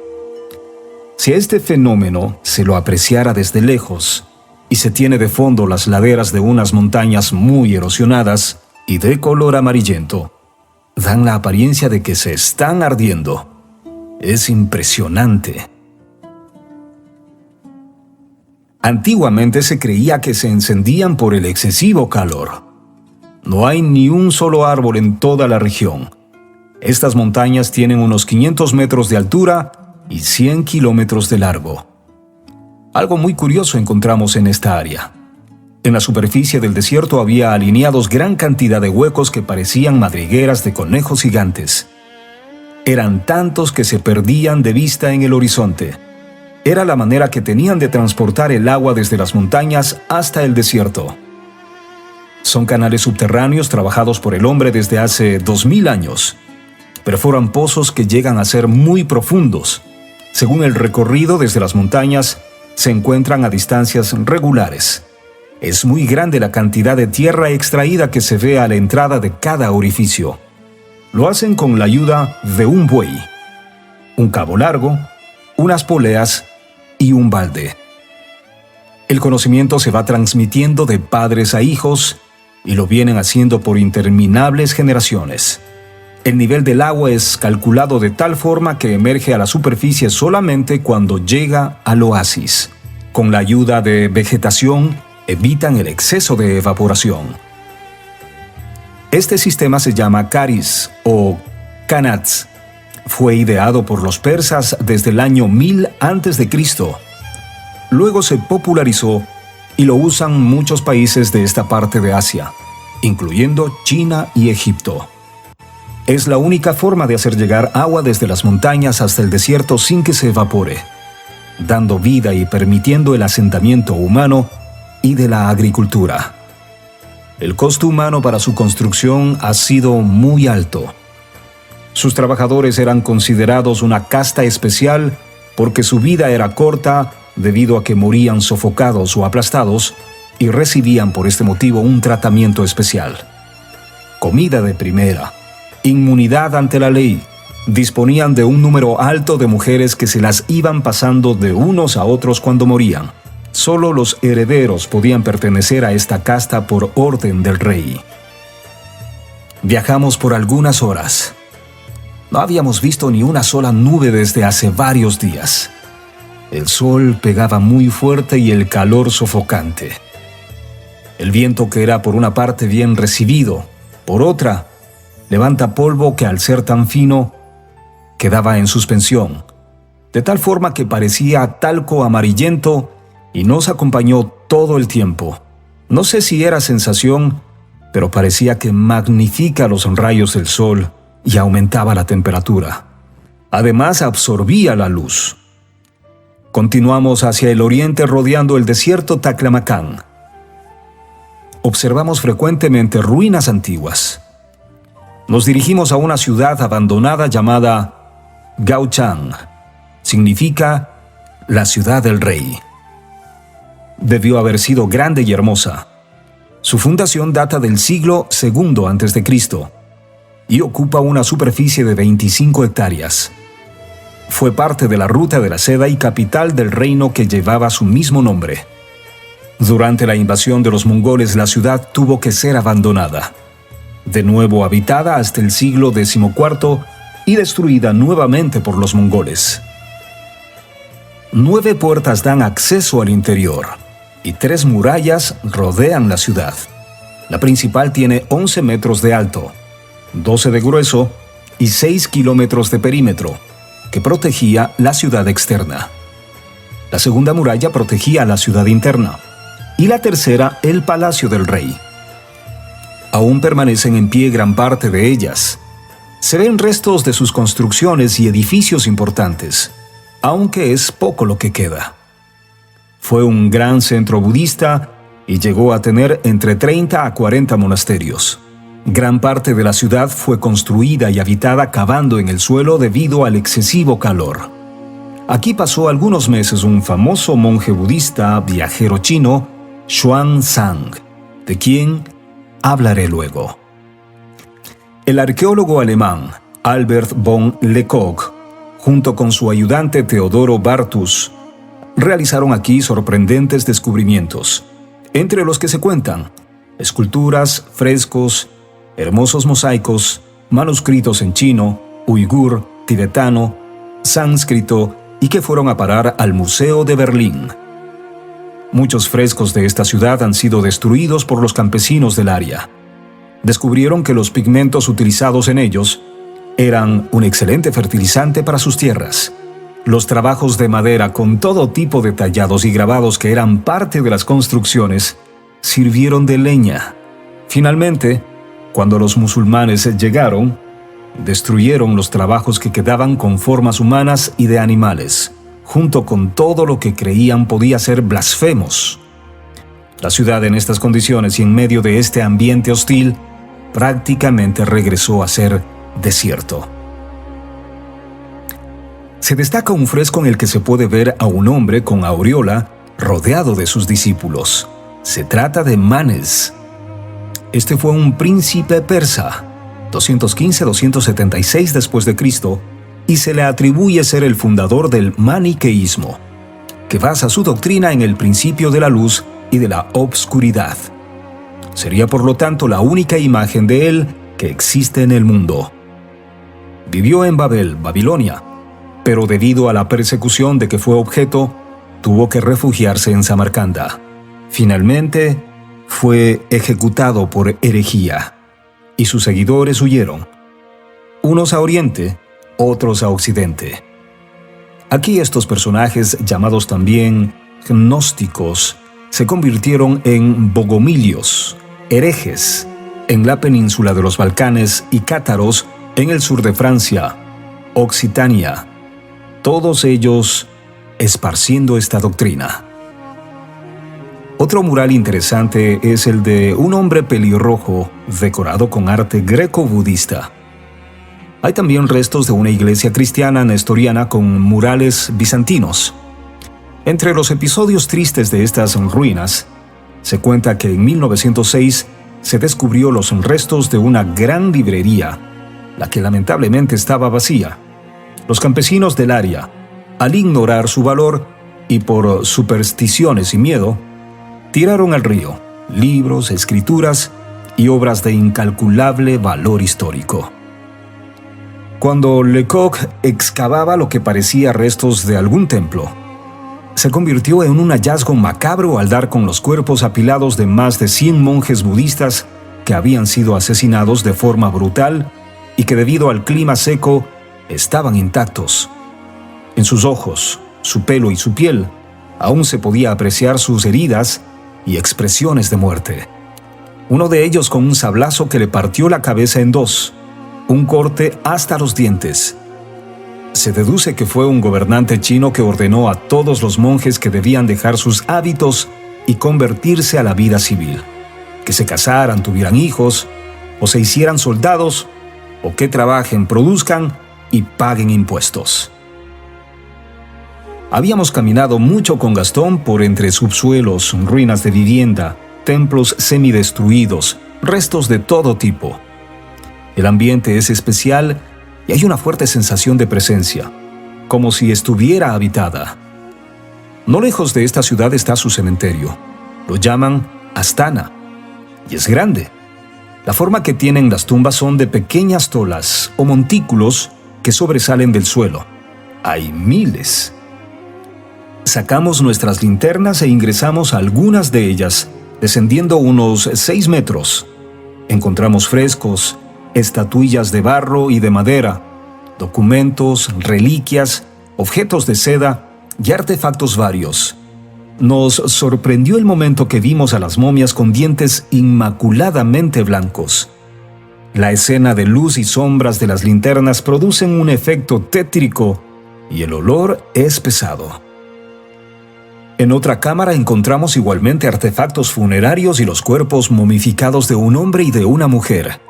Si a este fenómeno se lo apreciara desde lejos y se tiene de fondo las laderas de unas montañas muy erosionadas y de color amarillento, dan la apariencia de que se están ardiendo. Es impresionante. Antiguamente se creía que se encendían por el excesivo calor. No hay ni un solo árbol en toda la región. Estas montañas tienen unos 500 metros de altura y 100 kilómetros de largo. Algo muy curioso encontramos en esta área. En la superficie del desierto había alineados gran cantidad de huecos que parecían madrigueras de conejos gigantes. Eran tantos que se perdían de vista en el horizonte. Era la manera que tenían de transportar el agua desde las montañas hasta el desierto. Son canales subterráneos trabajados por el hombre desde hace 2000 años. Perforan pozos que llegan a ser muy profundos. Según el recorrido desde las montañas, se encuentran a distancias regulares. Es muy grande la cantidad de tierra extraída que se ve a la entrada de cada orificio. Lo hacen con la ayuda de un buey, un cabo largo, unas poleas y un balde. El conocimiento se va transmitiendo de padres a hijos y lo vienen haciendo por interminables generaciones. El nivel del agua es calculado de tal forma que emerge a la superficie solamente cuando llega al oasis. Con la ayuda de vegetación, evitan el exceso de evaporación. Este sistema se llama Kharis o Qanats. Fue ideado por los persas desde el año 1000 a.C. Luego se popularizó y lo usan muchos países de esta parte de Asia, incluyendo China y Egipto. Es la única forma de hacer llegar agua desde las montañas hasta el desierto sin que se evapore, dando vida y permitiendo el asentamiento humano y de la agricultura. El costo humano para su construcción ha sido muy alto. Sus trabajadores eran considerados una casta especial porque su vida era corta debido a que morían sofocados o aplastados y recibían por este motivo un tratamiento especial. Comida de primera, inmunidad ante la ley, disponían de un número alto de mujeres que se las iban pasando de unos a otros cuando morían. Solo los herederos podían pertenecer a esta casta por orden del rey. Viajamos por algunas horas. No habíamos visto ni una sola nube desde hace varios días. El sol pegaba muy fuerte y el calor sofocante. El viento, que era por una parte bien recibido, por otra, levanta polvo que al ser tan fino, quedaba en suspensión, de tal forma que parecía talco amarillento y nos acompañó todo el tiempo. No sé si era sensación, pero parecía que magnifica los rayos del sol y aumentaba la temperatura. Además, absorbía la luz. Continuamos hacia el oriente rodeando el desierto Taklamakan. Observamos frecuentemente ruinas antiguas. Nos dirigimos a una ciudad abandonada llamada Gaochang. Significa la ciudad del rey. Debió haber sido grande y hermosa. Su fundación data del siglo II a.C. y ocupa una superficie de 25 hectáreas. Fue parte de la ruta de la seda y capital del reino que llevaba su mismo nombre. Durante la invasión de los mongoles, la ciudad tuvo que ser abandonada, de nuevo habitada hasta el siglo XIV y destruida nuevamente por los mongoles. 9 puertas dan acceso al interior y 3 murallas rodean la ciudad. La principal tiene 11 metros de alto, 12 de grueso y 6 kilómetros de perímetro, que protegía la ciudad externa. La segunda muralla protegía la ciudad interna y la tercera el palacio del rey. Aún permanecen en pie gran parte de ellas. Se ven restos de sus construcciones y edificios importantes, aunque es poco lo que queda. Fue un gran centro budista y llegó a tener entre 30 a 40 monasterios. Gran parte de la ciudad fue construida y habitada cavando en el suelo debido al excesivo calor. Aquí pasó algunos meses un famoso monje budista viajero chino, Xuanzang, de quien hablaré luego. El arqueólogo alemán Albert von Lecoq, junto con su ayudante Teodoro Bartus, realizaron aquí sorprendentes descubrimientos, entre los que se cuentan esculturas, frescos, hermosos mosaicos, manuscritos en chino, uigur, tibetano, sánscrito y que fueron a parar al Museo de Berlín. Muchos frescos de esta ciudad han sido destruidos por los campesinos del área. Descubrieron que los pigmentos utilizados en ellos eran un excelente fertilizante para sus tierras. Los trabajos de madera con todo tipo de tallados y grabados que eran parte de las construcciones sirvieron de leña. Finalmente, cuando los musulmanes llegaron, destruyeron los trabajos que quedaban con formas humanas y de animales, junto con todo lo que creían podía ser blasfemos. La ciudad en estas condiciones y en medio de este ambiente hostil prácticamente regresó a ser desierto. Se destaca un fresco en el que se puede ver a un hombre con aureola rodeado de sus discípulos. Se trata de Manes. Este fue un príncipe persa, 215-276 después de Cristo, y se le atribuye ser el fundador del maniqueísmo, que basa su doctrina en el principio de la luz y de la obscuridad. Sería por lo tanto la única imagen de él que existe en el mundo. Vivió en Babel, Babilonia, pero debido a la persecución de que fue objeto, tuvo que refugiarse en Samarcanda. Finalmente, fue ejecutado por herejía, y sus seguidores huyeron, unos a oriente, otros a occidente. Aquí estos personajes, llamados también gnósticos, se convirtieron en bogomilios, herejes, en la península de los Balcanes y cátaros en el sur de Francia, Occitania, todos ellos esparciendo esta doctrina. Otro mural interesante es el de un hombre pelirrojo decorado con arte greco-budista. Hay también restos de una iglesia cristiana nestoriana con murales bizantinos. Entre los episodios tristes de estas ruinas, se cuenta que en 1906 se descubrió los restos de una gran librería, la que lamentablemente estaba vacía. Los campesinos del área, al ignorar su valor y por supersticiones y miedo, tiraron al río libros, escrituras y obras de incalculable valor histórico. Cuando Lecoq excavaba lo que parecía restos de algún templo, se convirtió en un hallazgo macabro al dar con los cuerpos apilados de más de 100 monjes budistas que habían sido asesinados de forma brutal y que debido al clima seco estaban intactos. En sus ojos, su pelo y su piel aún se podía apreciar sus heridas y expresiones de muerte. Uno de ellos con un sablazo que le partió la cabeza en dos, un corte hasta los dientes. Se deduce que fue un gobernante chino que ordenó a todos los monjes que debían dejar sus hábitos y convertirse a la vida civil, que se casaran, tuvieran hijos, o se hicieran soldados, o que trabajen, produzcan y paguen impuestos. Habíamos caminado mucho con Gastón por entre subsuelos, ruinas de vivienda, templos semidestruidos, restos de todo tipo. El ambiente es especial y hay una fuerte sensación de presencia, como si estuviera habitada. No lejos de esta ciudad está su cementerio. Lo llaman Astana, y es grande. La forma que tienen las tumbas son de pequeñas tolas o montículos que sobresalen del suelo. Hay miles. Sacamos nuestras linternas e ingresamos a algunas de ellas, descendiendo unos 6 metros. Encontramos frescos, estatuillas de barro y de madera, documentos, reliquias, objetos de seda y artefactos varios. Nos sorprendió el momento que vimos a las momias con dientes inmaculadamente blancos. La escena de luz y sombras de las linternas producen un efecto tétrico y el olor es pesado. En otra cámara encontramos igualmente artefactos funerarios y los cuerpos momificados de un hombre y de una mujer.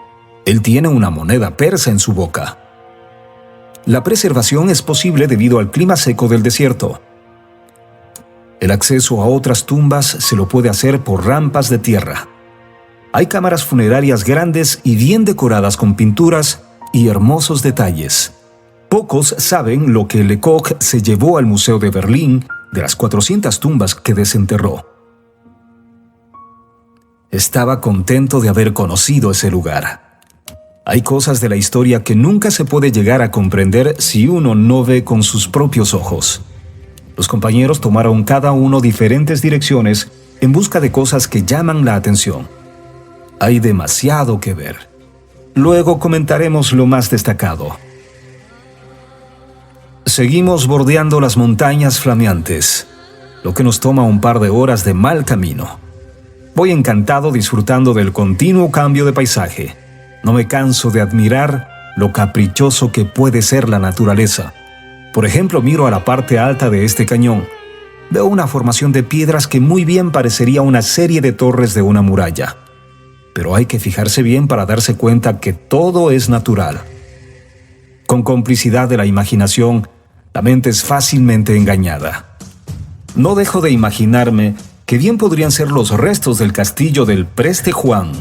Él tiene una moneda persa en su boca. La preservación es posible debido al clima seco del desierto. El acceso a otras tumbas se lo puede hacer por rampas de tierra. Hay cámaras funerarias grandes y bien decoradas con pinturas y hermosos detalles. Pocos saben lo que Lecoq se llevó al Museo de Berlín de las 400 tumbas que desenterró. Estaba contento de haber conocido ese lugar. Hay cosas de la historia que nunca se puede llegar a comprender si uno no ve con sus propios ojos. Los compañeros tomaron cada uno diferentes direcciones en busca de cosas que llaman la atención. Hay demasiado que ver. Luego comentaremos lo más destacado. Seguimos bordeando las montañas flameantes, lo que nos toma un par de horas de mal camino. Voy encantado disfrutando del continuo cambio de paisaje. No me canso de admirar lo caprichoso que puede ser la naturaleza. Por ejemplo, miro a la parte alta de este cañón. Veo una formación de piedras que muy bien parecería una serie de torres de una muralla. Pero hay que fijarse bien para darse cuenta que todo es natural. Con complicidad de la imaginación, la mente es fácilmente engañada. No dejo de imaginarme que bien podrían ser los restos del castillo del Preste Juan.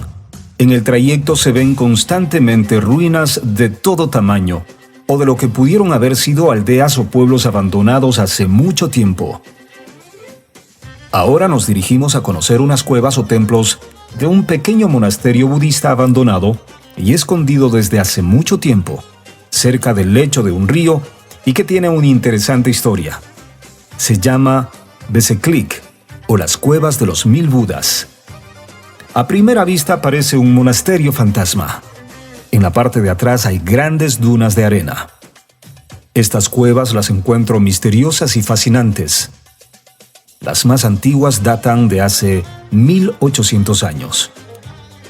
En el trayecto se ven constantemente ruinas de todo tamaño, o de lo que pudieron haber sido aldeas o pueblos abandonados hace mucho tiempo. Ahora nos dirigimos a conocer unas cuevas o templos de un pequeño monasterio budista abandonado y escondido desde hace mucho tiempo, cerca del lecho de un río y que tiene una interesante historia. Se llama Beseklik, o las Cuevas de los 1000 Budas. A primera vista parece un monasterio fantasma. En la parte de atrás hay grandes dunas de arena. Estas cuevas las encuentro misteriosas y fascinantes. Las más antiguas datan de hace 1800 años.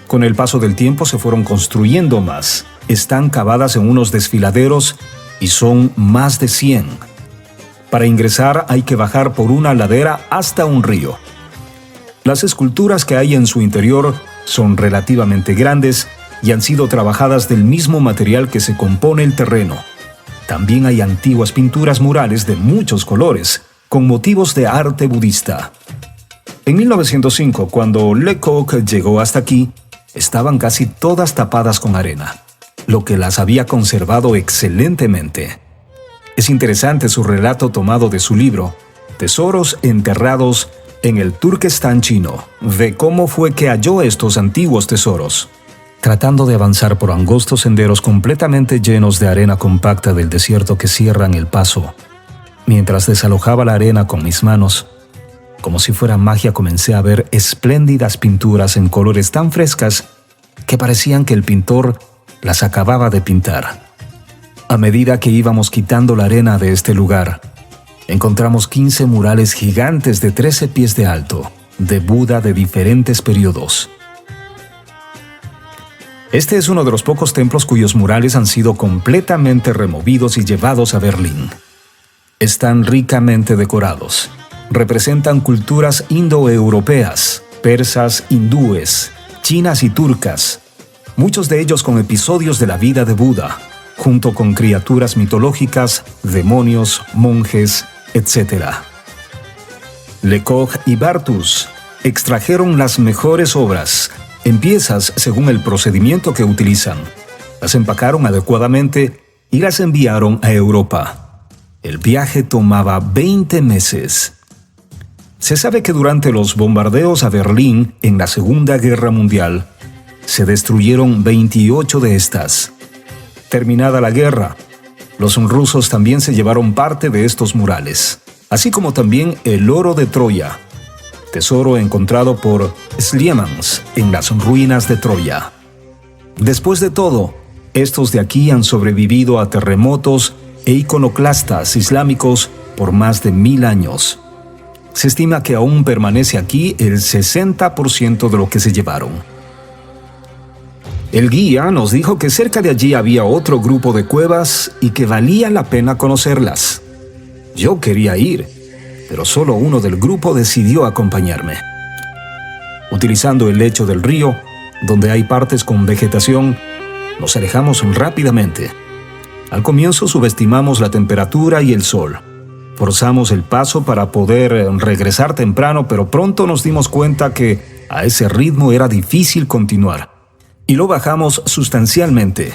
Con el paso del tiempo se fueron construyendo más. Están cavadas en unos desfiladeros y son más de 100. Para ingresar hay que bajar por una ladera hasta un río. Las esculturas que hay en su interior son relativamente grandes y han sido trabajadas del mismo material que se compone el terreno. También hay antiguas pinturas murales de muchos colores, con motivos de arte budista. En 1905, cuando Lecoq llegó hasta aquí, estaban casi todas tapadas con arena, lo que las había conservado excelentemente. Es interesante su relato tomado de su libro, Tesoros enterrados en el Turquestán chino, de cómo fue que halló estos antiguos tesoros. Tratando de avanzar por angostos senderos completamente llenos de arena compacta del desierto que cierran el paso, mientras desalojaba la arena con mis manos, como si fuera magia comencé a ver espléndidas pinturas en colores tan frescas que parecían que el pintor las acababa de pintar. A medida que íbamos quitando la arena de este lugar, encontramos 15 murales gigantes de 13 pies de alto, de Buda de diferentes periodos. Este es uno de los pocos templos cuyos murales han sido completamente removidos y llevados a Berlín. Están ricamente decorados. Representan culturas indoeuropeas, persas, hindúes, chinas y turcas, muchos de ellos con episodios de la vida de Buda, junto con criaturas mitológicas, demonios, monjes, etc. Lecoq y Barthus extrajeron las mejores obras, en piezas según el procedimiento que utilizan. Las empacaron adecuadamente y las enviaron a Europa. El viaje tomaba 20 meses. Se sabe que durante los bombardeos a Berlín en la Segunda Guerra Mundial, se destruyeron 28 de estas. Terminada la guerra, los rusos también se llevaron parte de estos murales, así como también el oro de Troya, tesoro encontrado por Sliemans en las ruinas de Troya. Después de todo, estos de aquí han sobrevivido a terremotos e iconoclastas islámicos por más de 1000 años. Se estima que aún permanece aquí el 60% de lo que se llevaron. El guía nos dijo que cerca de allí había otro grupo de cuevas y que valía la pena conocerlas. Yo quería ir, pero solo uno del grupo decidió acompañarme. Utilizando el lecho del río, donde hay partes con vegetación, nos alejamos rápidamente. Al comienzo subestimamos la temperatura y el sol. Forzamos el paso para poder regresar temprano, pero pronto nos dimos cuenta que a ese ritmo era difícil continuar. Y lo bajamos sustancialmente.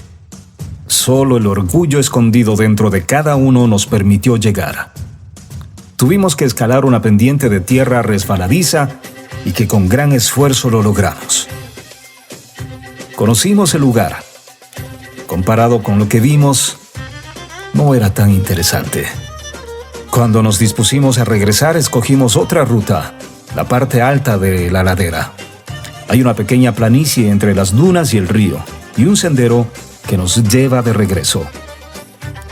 Solo el orgullo escondido dentro de cada uno nos permitió llegar. Tuvimos que escalar una pendiente de tierra resbaladiza y que con gran esfuerzo lo logramos. Conocimos el lugar. Comparado con lo que vimos, no era tan interesante. Cuando nos dispusimos a regresar, escogimos otra ruta, la parte alta de la ladera. Hay una pequeña planicie entre las dunas y el río, y un sendero que nos lleva de regreso.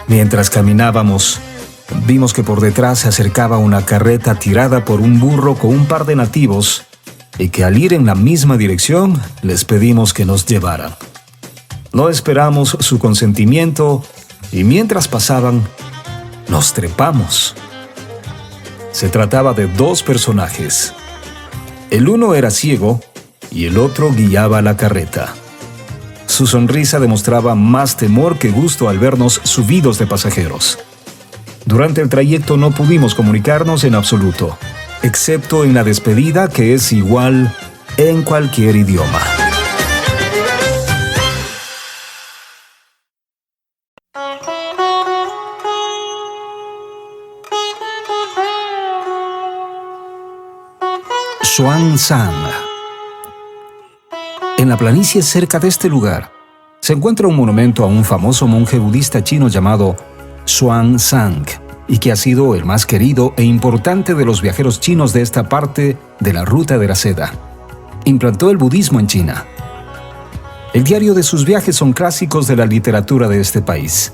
Mientras caminábamos, vimos que por detrás se acercaba una carreta tirada por un burro con un par de nativos, y que al ir en la misma dirección, les pedimos que nos llevaran. No esperamos su consentimiento, y mientras pasaban, nos trepamos. Se trataba de dos personajes. El uno era ciego y el otro guiaba la carreta. Su sonrisa demostraba más temor que gusto al vernos subidos de pasajeros. Durante el trayecto no pudimos comunicarnos en absoluto, excepto en la despedida, que es igual en cualquier idioma. Xuanzang. En la planicie cerca de este lugar se encuentra un monumento a un famoso monje budista chino llamado Xuanzang, y que ha sido el más querido e importante de los viajeros chinos de esta parte de la Ruta de la Seda. Implantó el budismo en China. El diario de sus viajes son clásicos de la literatura de este país.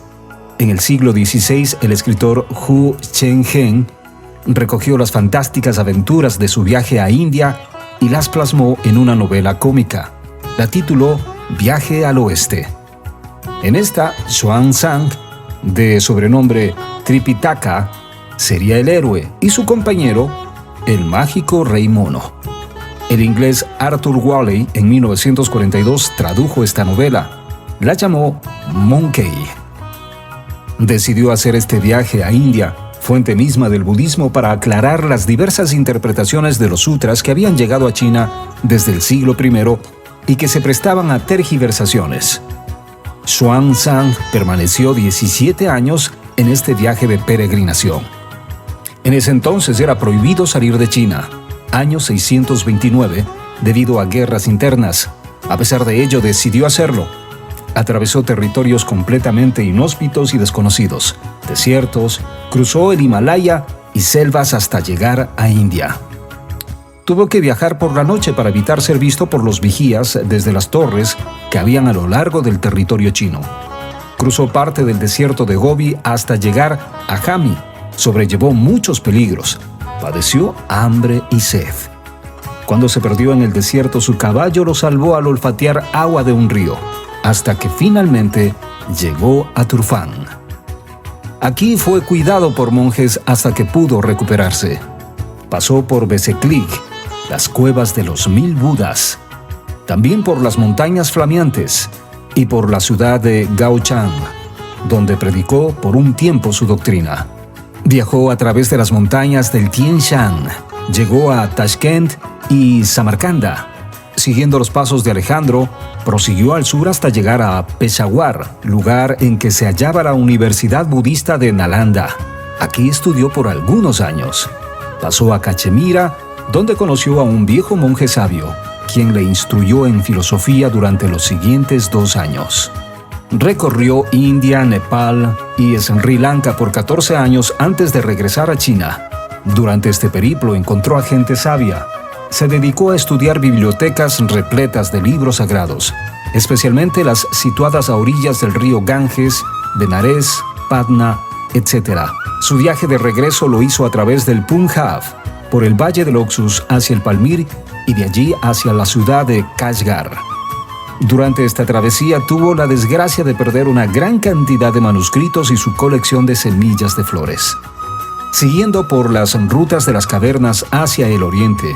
En el siglo XVI, el escritor Hu Chenghen recogió las fantásticas aventuras de su viaje a India y las plasmó en una novela cómica. La tituló Viaje al Oeste. En esta, Xuanzang, de sobrenombre Tripitaka, sería el héroe y su compañero, el mágico Rey Mono. El inglés Arthur Waley, en 1942, tradujo esta novela. La llamó Monkey. Decidió hacer este viaje a India, fuente misma del budismo, para aclarar las diversas interpretaciones de los sutras que habían llegado a China desde el siglo I y que se prestaban a tergiversaciones. Xuanzang permaneció 17 años en este viaje de peregrinación. En ese entonces era prohibido salir de China, año 629, debido a guerras internas. A pesar de ello, decidió hacerlo. Atravesó territorios completamente inhóspitos y desconocidos, desiertos, cruzó el Himalaya y selvas hasta llegar a India. Tuvo que viajar por la noche para evitar ser visto por los vigías desde las torres que habían a lo largo del territorio chino. Cruzó parte del desierto de Gobi hasta llegar a Jami. Sobrellevó muchos peligros. Padeció hambre y sed. Cuando se perdió en el desierto, su caballo lo salvó al olfatear agua de un río, hasta que finalmente llegó a Turfán. Aquí fue cuidado por monjes hasta que pudo recuperarse. Pasó por Beseklik, las cuevas de los 1000 Budas, también por las montañas flameantes y por la ciudad de Gaochang, donde predicó por un tiempo su doctrina. Viajó a través de las montañas del Tien Shan, llegó a Tashkent y Samarcanda. Siguiendo los pasos de Alejandro, prosiguió al sur hasta llegar a Peshawar, lugar en que se hallaba la Universidad Budista de Nalanda. Aquí estudió por algunos años. Pasó a Cachemira, donde conoció a un viejo monje sabio, quien le instruyó en filosofía durante los siguientes 2 años. Recorrió India, Nepal y Sri Lanka por 14 años antes de regresar a China. Durante este periplo encontró a gente sabia. Se dedicó a estudiar bibliotecas repletas de libros sagrados, especialmente las situadas a orillas del río Ganges, Benares, Patna, etc. Su viaje de regreso lo hizo a través del Punjab, por el valle del Oxus hacia el Palmir y de allí hacia la ciudad de Kashgar. Durante esta travesía tuvo la desgracia de perder una gran cantidad de manuscritos y su colección de semillas de flores. Siguiendo por las rutas de las cavernas hacia el oriente,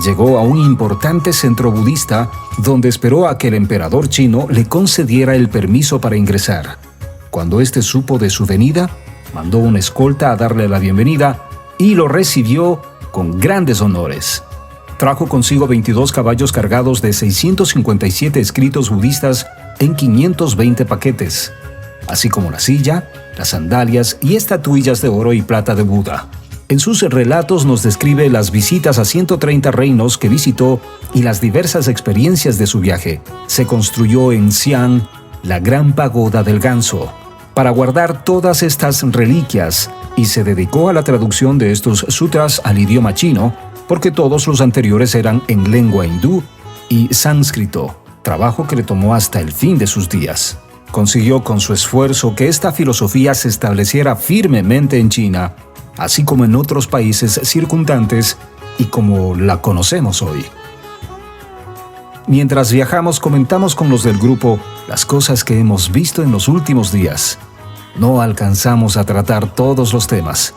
llegó a un importante centro budista donde esperó a que el emperador chino le concediera el permiso para ingresar. Cuando éste supo de su venida, mandó una escolta a darle la bienvenida y lo recibió con grandes honores. Trajo consigo 22 caballos cargados de 657 escritos budistas en 520 paquetes, así como la silla, las sandalias y estatuillas de oro y plata de Buda. En sus relatos nos describe las visitas a 130 reinos que visitó y las diversas experiencias de su viaje. Se construyó en Xi'an la Gran Pagoda del Ganso, para guardar todas estas reliquias y se dedicó a la traducción de estos sutras al idioma chino, porque todos los anteriores eran en lengua hindú y sánscrito, trabajo que le tomó hasta el fin de sus días. Consiguió con su esfuerzo que esta filosofía se estableciera firmemente en China, así como en otros países circundantes y como la conocemos hoy. Mientras viajamos, comentamos con los del grupo las cosas que hemos visto en los últimos días. No alcanzamos a tratar todos los temas.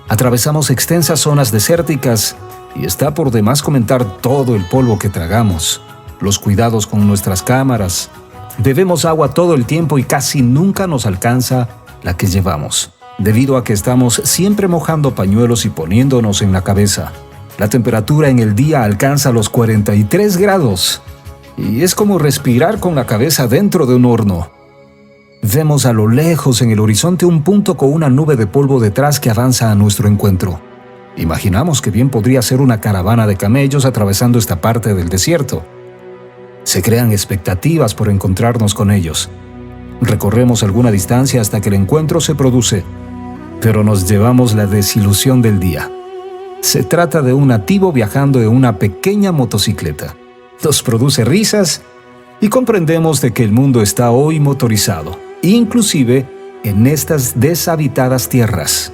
Atravesamos extensas zonas desérticas y está por demás comentar todo el polvo que tragamos, los cuidados con nuestras cámaras. Bebemos agua todo el tiempo y casi nunca nos alcanza la que llevamos, debido a que estamos siempre mojando pañuelos y poniéndonos en la cabeza. La temperatura en el día alcanza los 43 grados y es como respirar con la cabeza dentro de un horno. Vemos a lo lejos en el horizonte un punto con una nube de polvo detrás que avanza a nuestro encuentro. Imaginamos que bien podría ser una caravana de camellos atravesando esta parte del desierto. Se crean expectativas por encontrarnos con ellos. Recorremos alguna distancia hasta que el encuentro se produce, pero nos llevamos la desilusión del día. Se trata de un nativo viajando en una pequeña motocicleta. Nos produce risas y comprendemos de que el mundo está hoy motorizado, inclusive en estas deshabitadas tierras.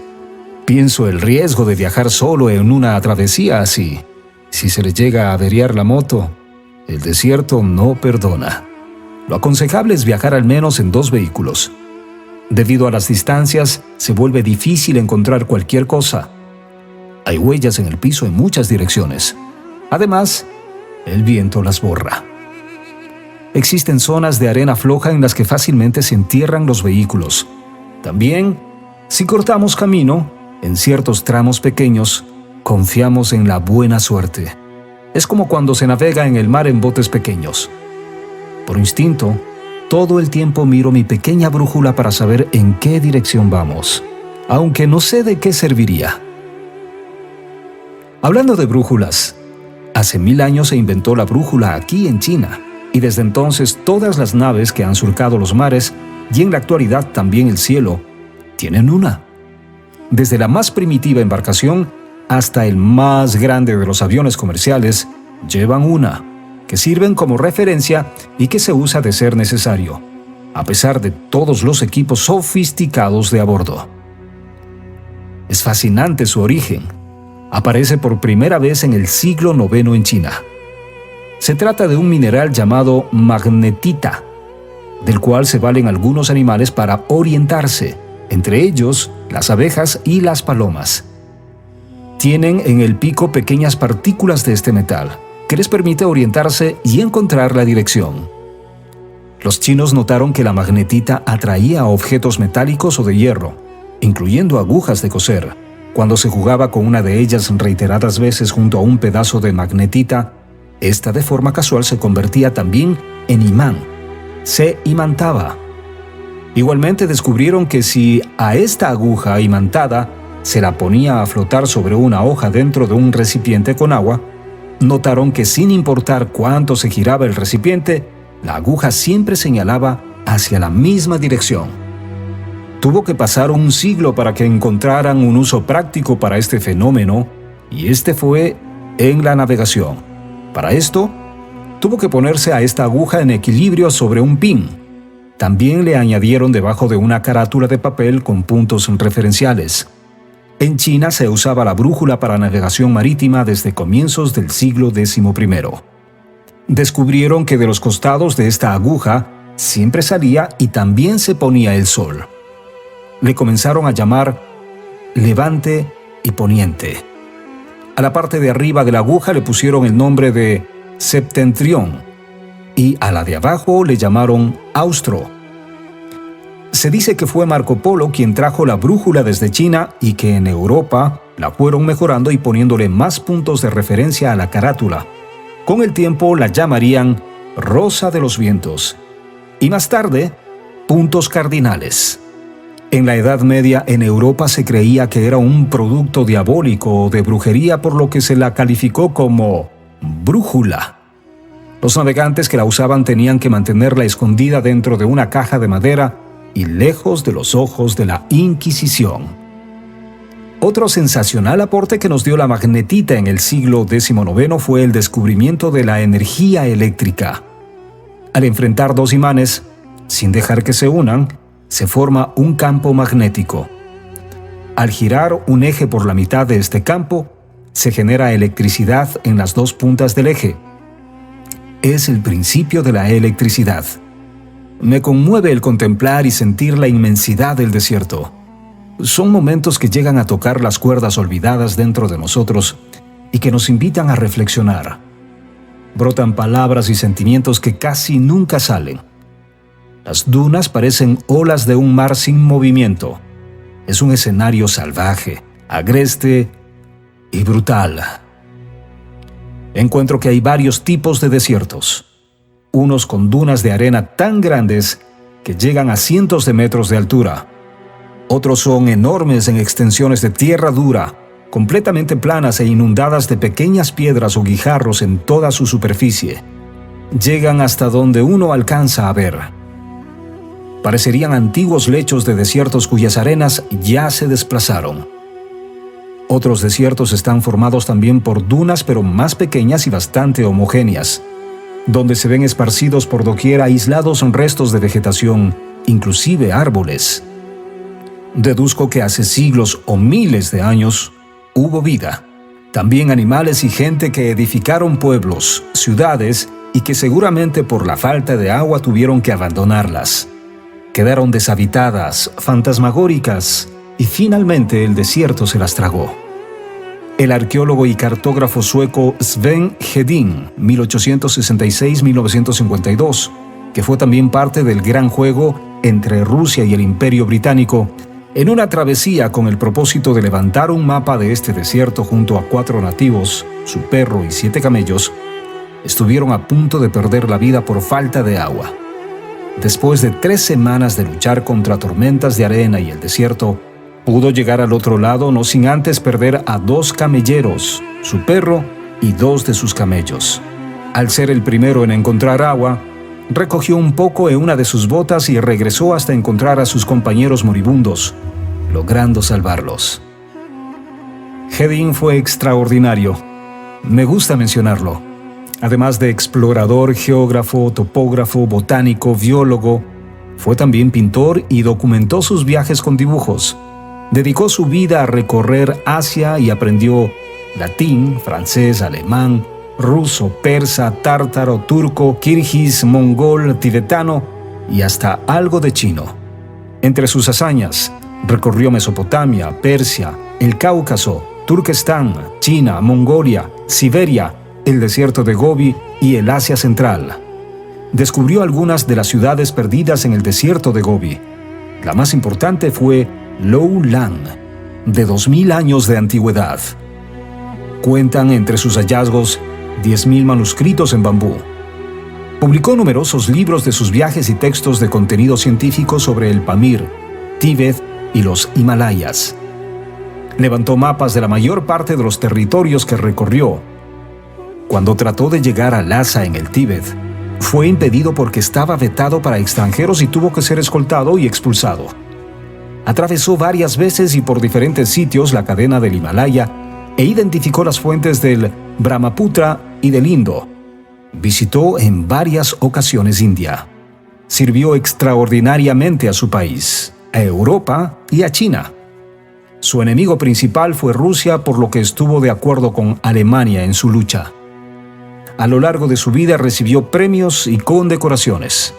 Pienso el riesgo de viajar solo en una travesía así. Si se le llega a averiar la moto, el desierto no perdona. Lo aconsejable es viajar al menos en 2 vehículos. Debido a las distancias, se vuelve difícil encontrar cualquier cosa. Hay huellas en el piso en muchas direcciones. Además, el viento las borra. Existen zonas de arena floja en las que fácilmente se entierran los vehículos. También, si cortamos camino, en ciertos tramos pequeños, confiamos en la buena suerte. Es como cuando se navega en el mar en botes pequeños. Por instinto, todo el tiempo miro mi pequeña brújula para saber en qué dirección vamos, aunque no sé de qué serviría. Hablando de brújulas, hace 1000 años se inventó la brújula aquí en China, y desde entonces todas las naves que han surcado los mares, y en la actualidad también el cielo, tienen una. Desde la más primitiva embarcación hasta el más grande de los aviones comerciales, llevan una, que sirven como referencia y que se usa de ser necesario, a pesar de todos los equipos sofisticados de a bordo. Es fascinante su origen. Aparece por primera vez en el siglo IX en China. Se trata de un mineral llamado magnetita, del cual se valen algunos animales para orientarse, entre ellos las abejas y las palomas. Tienen en el pico pequeñas partículas de este metal, que les permite orientarse y encontrar la dirección. Los chinos notaron que la magnetita atraía a objetos metálicos o de hierro, incluyendo agujas de coser. Cuando se jugaba con una de ellas reiteradas veces junto a un pedazo de magnetita, esta de forma casual se convertía también en imán. Se imantaba. Igualmente descubrieron que si a esta aguja imantada se la ponía a flotar sobre una hoja dentro de un recipiente con agua, notaron que sin importar cuánto se giraba el recipiente, la aguja siempre señalaba hacia la misma dirección. Tuvo que pasar un siglo para que encontraran un uso práctico para este fenómeno, y este fue en la navegación. Para esto, tuvo que ponerse a esta aguja en equilibrio sobre un pin. También le añadieron debajo de una carátula de papel con puntos referenciales. En China se usaba la brújula para navegación marítima desde comienzos del siglo XI. Descubrieron que de los costados de esta aguja siempre salía y también se ponía el sol. Le comenzaron a llamar Levante y Poniente. A la parte de arriba de la aguja le pusieron el nombre de Septentrión y a la de abajo le llamaron Austro. Se dice que fue Marco Polo quien trajo la brújula desde China y que en Europa la fueron mejorando y poniéndole más puntos de referencia a la carátula. Con el tiempo la llamarían Rosa de los Vientos y más tarde Puntos Cardinales. En la Edad Media en Europa se creía que era un producto diabólico o de brujería, por lo que se la calificó como brújula. Los navegantes que la usaban tenían que mantenerla escondida dentro de una caja de madera y lejos de los ojos de la Inquisición. Otro sensacional aporte que nos dio la magnetita en el siglo XIX fue el descubrimiento de la energía eléctrica. Al enfrentar dos imanes, sin dejar que se unan, se forma un campo magnético. Al girar un eje por la mitad de este campo, se genera electricidad en las dos puntas del eje. Es el principio de la electricidad. Me conmueve el contemplar y sentir la inmensidad del desierto. Son momentos que llegan a tocar las cuerdas olvidadas dentro de nosotros y que nos invitan a reflexionar. Brotan palabras y sentimientos que casi nunca salen. Las dunas parecen olas de un mar sin movimiento. Es un escenario salvaje, agreste y brutal. Encuentro que hay varios tipos de desiertos. Unos con dunas de arena tan grandes que llegan a cientos de metros de altura. Otros son enormes en extensiones de tierra dura, completamente planas e inundadas de pequeñas piedras o guijarros en toda su superficie. Llegan hasta donde uno alcanza a ver. Parecerían antiguos lechos de desiertos cuyas arenas ya se desplazaron. Otros desiertos están formados también por dunas pero más pequeñas y bastante homogéneas, donde se ven esparcidos por doquier aislados restos de vegetación, inclusive árboles. Deduzco que hace siglos o miles de años hubo vida, también animales y gente que edificaron pueblos, ciudades y que seguramente por la falta de agua tuvieron que abandonarlas. Quedaron deshabitadas, fantasmagóricas, y finalmente el desierto se las tragó. El arqueólogo y cartógrafo sueco Sven Hedin, 1866-1952, que fue también parte del gran juego entre Rusia y el Imperio Británico, en una travesía con el propósito de levantar un mapa de este desierto junto a 4 nativos, su perro y 7 camellos, estuvieron a punto de perder la vida por falta de agua. Después de 3 semanas de luchar contra tormentas de arena y el desierto, pudo llegar al otro lado no sin antes perder a 2 camelleros, su perro y 2 de sus camellos. Al ser el primero en encontrar agua, recogió un poco en una de sus botas y regresó hasta encontrar a sus compañeros moribundos, logrando salvarlos. Hedin fue extraordinario. Me gusta mencionarlo. Además de explorador, geógrafo, topógrafo, botánico, biólogo, fue también pintor y documentó sus viajes con dibujos. Dedicó su vida a recorrer Asia y aprendió latín, francés, alemán, ruso, persa, tártaro, turco, kirguís, mongol, tibetano y hasta algo de chino. Entre sus hazañas, recorrió Mesopotamia, Persia, el Cáucaso, Turquestán, China, Mongolia, Siberia, el desierto de Gobi y el Asia Central. Descubrió algunas de las ciudades perdidas en el desierto de Gobi. La más importante fue Lo Lan, de 2000 años de antigüedad. Cuentan entre sus hallazgos 10.000 manuscritos en bambú. Publicó numerosos libros de sus viajes y textos de contenido científico sobre el Pamir, Tíbet y los Himalayas. Levantó mapas de la mayor parte de los territorios que recorrió. Cuando trató de llegar a Lhasa en el Tíbet, fue impedido porque estaba vetado para extranjeros y tuvo que ser escoltado y expulsado. Atravesó varias veces y por diferentes sitios la cadena del Himalaya e identificó las fuentes del Brahmaputra y del Indo. Visitó en varias ocasiones India. Sirvió extraordinariamente a su país, a Europa y a China. Su enemigo principal fue Rusia, por lo que estuvo de acuerdo con Alemania en su lucha. A lo largo de su vida recibió premios y condecoraciones.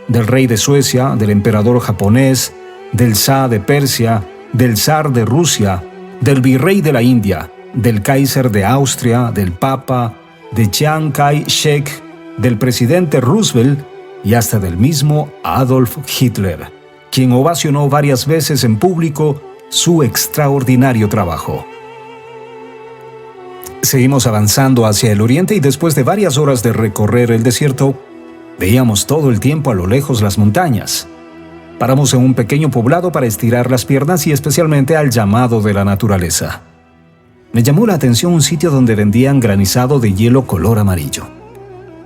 Del rey de Suecia, del emperador japonés, del Shah de Persia, del zar de Rusia, del virrey de la India, del Kaiser de Austria, del Papa, de Chiang Kai-shek, del presidente Roosevelt y hasta del mismo Adolf Hitler, quien ovacionó varias veces en público su extraordinario trabajo. Seguimos avanzando hacia el oriente y después de varias horas de recorrer el desierto, veíamos todo el tiempo a lo lejos las montañas. Paramos en un pequeño poblado para estirar las piernas y especialmente al llamado de la naturaleza. Me llamó la atención un sitio donde vendían granizado de hielo color amarillo.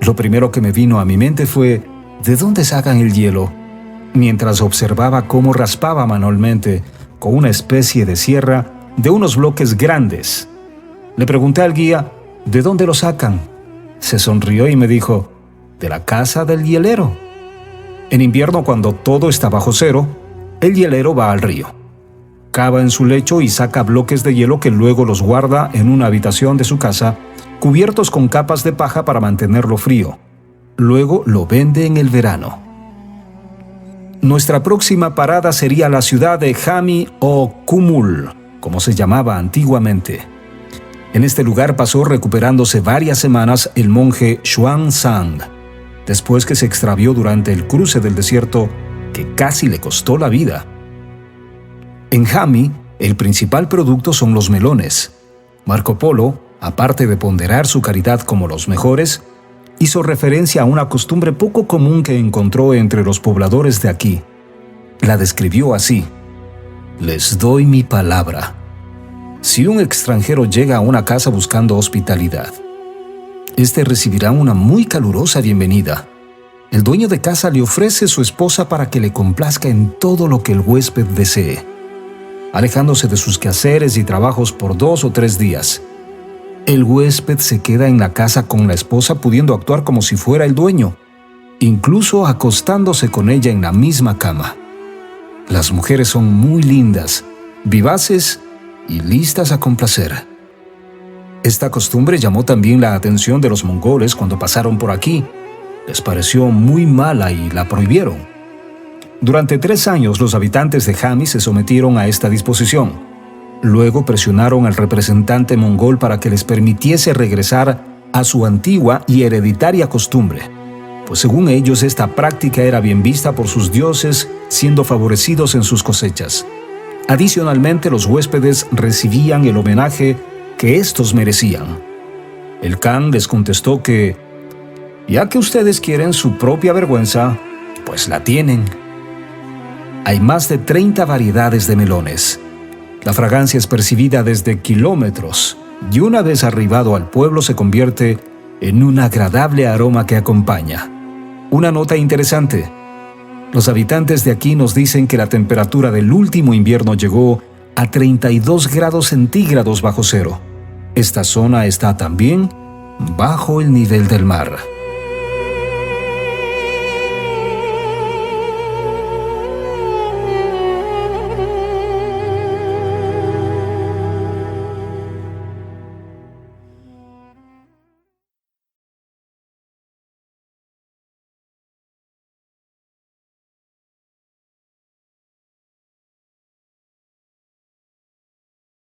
Lo primero que me vino a mi mente fue, ¿de dónde sacan el hielo? mientras observaba cómo raspaba manualmente con una especie de sierra de unos bloques grandes. Le pregunté al guía, ¿de dónde lo sacan? Se sonrió y me dijo, de la casa del hielero. En invierno, cuando todo está bajo cero, el hielero va al río. Cava en su lecho y saca bloques de hielo que luego los guarda en una habitación de su casa, cubiertos con capas de paja para mantenerlo frío. Luego lo vende en el verano. Nuestra próxima parada sería la ciudad de Jami o Cumul, como se llamaba antiguamente. En este lugar pasó recuperándose varias semanas el monje Xuanzang, después que se extravió durante el cruce del desierto que casi le costó la vida. En Jami, el principal producto son los melones. Marco Polo, aparte de ponderar su caridad como los mejores, hizo referencia a una costumbre poco común que encontró entre los pobladores de aquí. La describió así: les doy mi palabra. Si un extranjero llega a una casa buscando hospitalidad, este recibirá una muy calurosa bienvenida. El dueño de casa le ofrece su esposa para que le complazca en todo lo que el huésped desee, alejándose de sus quehaceres y trabajos por 2 o 3 días. El huésped se queda en la casa con la esposa, pudiendo actuar como si fuera el dueño, incluso acostándose con ella en la misma cama. Las mujeres son muy lindas, vivaces y listas a complacer. Esta costumbre llamó también la atención de los mongoles cuando pasaron por aquí. Les pareció muy mala y la prohibieron. Durante 3 años los habitantes de Jami se sometieron a esta disposición. Luego presionaron al representante mongol para que les permitiese regresar a su antigua y hereditaria costumbre, pues según ellos esta práctica era bien vista por sus dioses, siendo favorecidos en sus cosechas. Adicionalmente, los huéspedes recibían el homenaje que estos merecían. El Khan les contestó que, ya que ustedes quieren su propia vergüenza, pues la tienen. Hay más de 30 variedades de melones. La fragancia es percibida desde kilómetros y una vez arribado al pueblo se convierte en un agradable aroma que acompaña. Una nota interesante: los habitantes de aquí nos dicen que la temperatura del último invierno llegó a 32 grados centígrados bajo cero. Esta zona está también bajo el nivel del mar.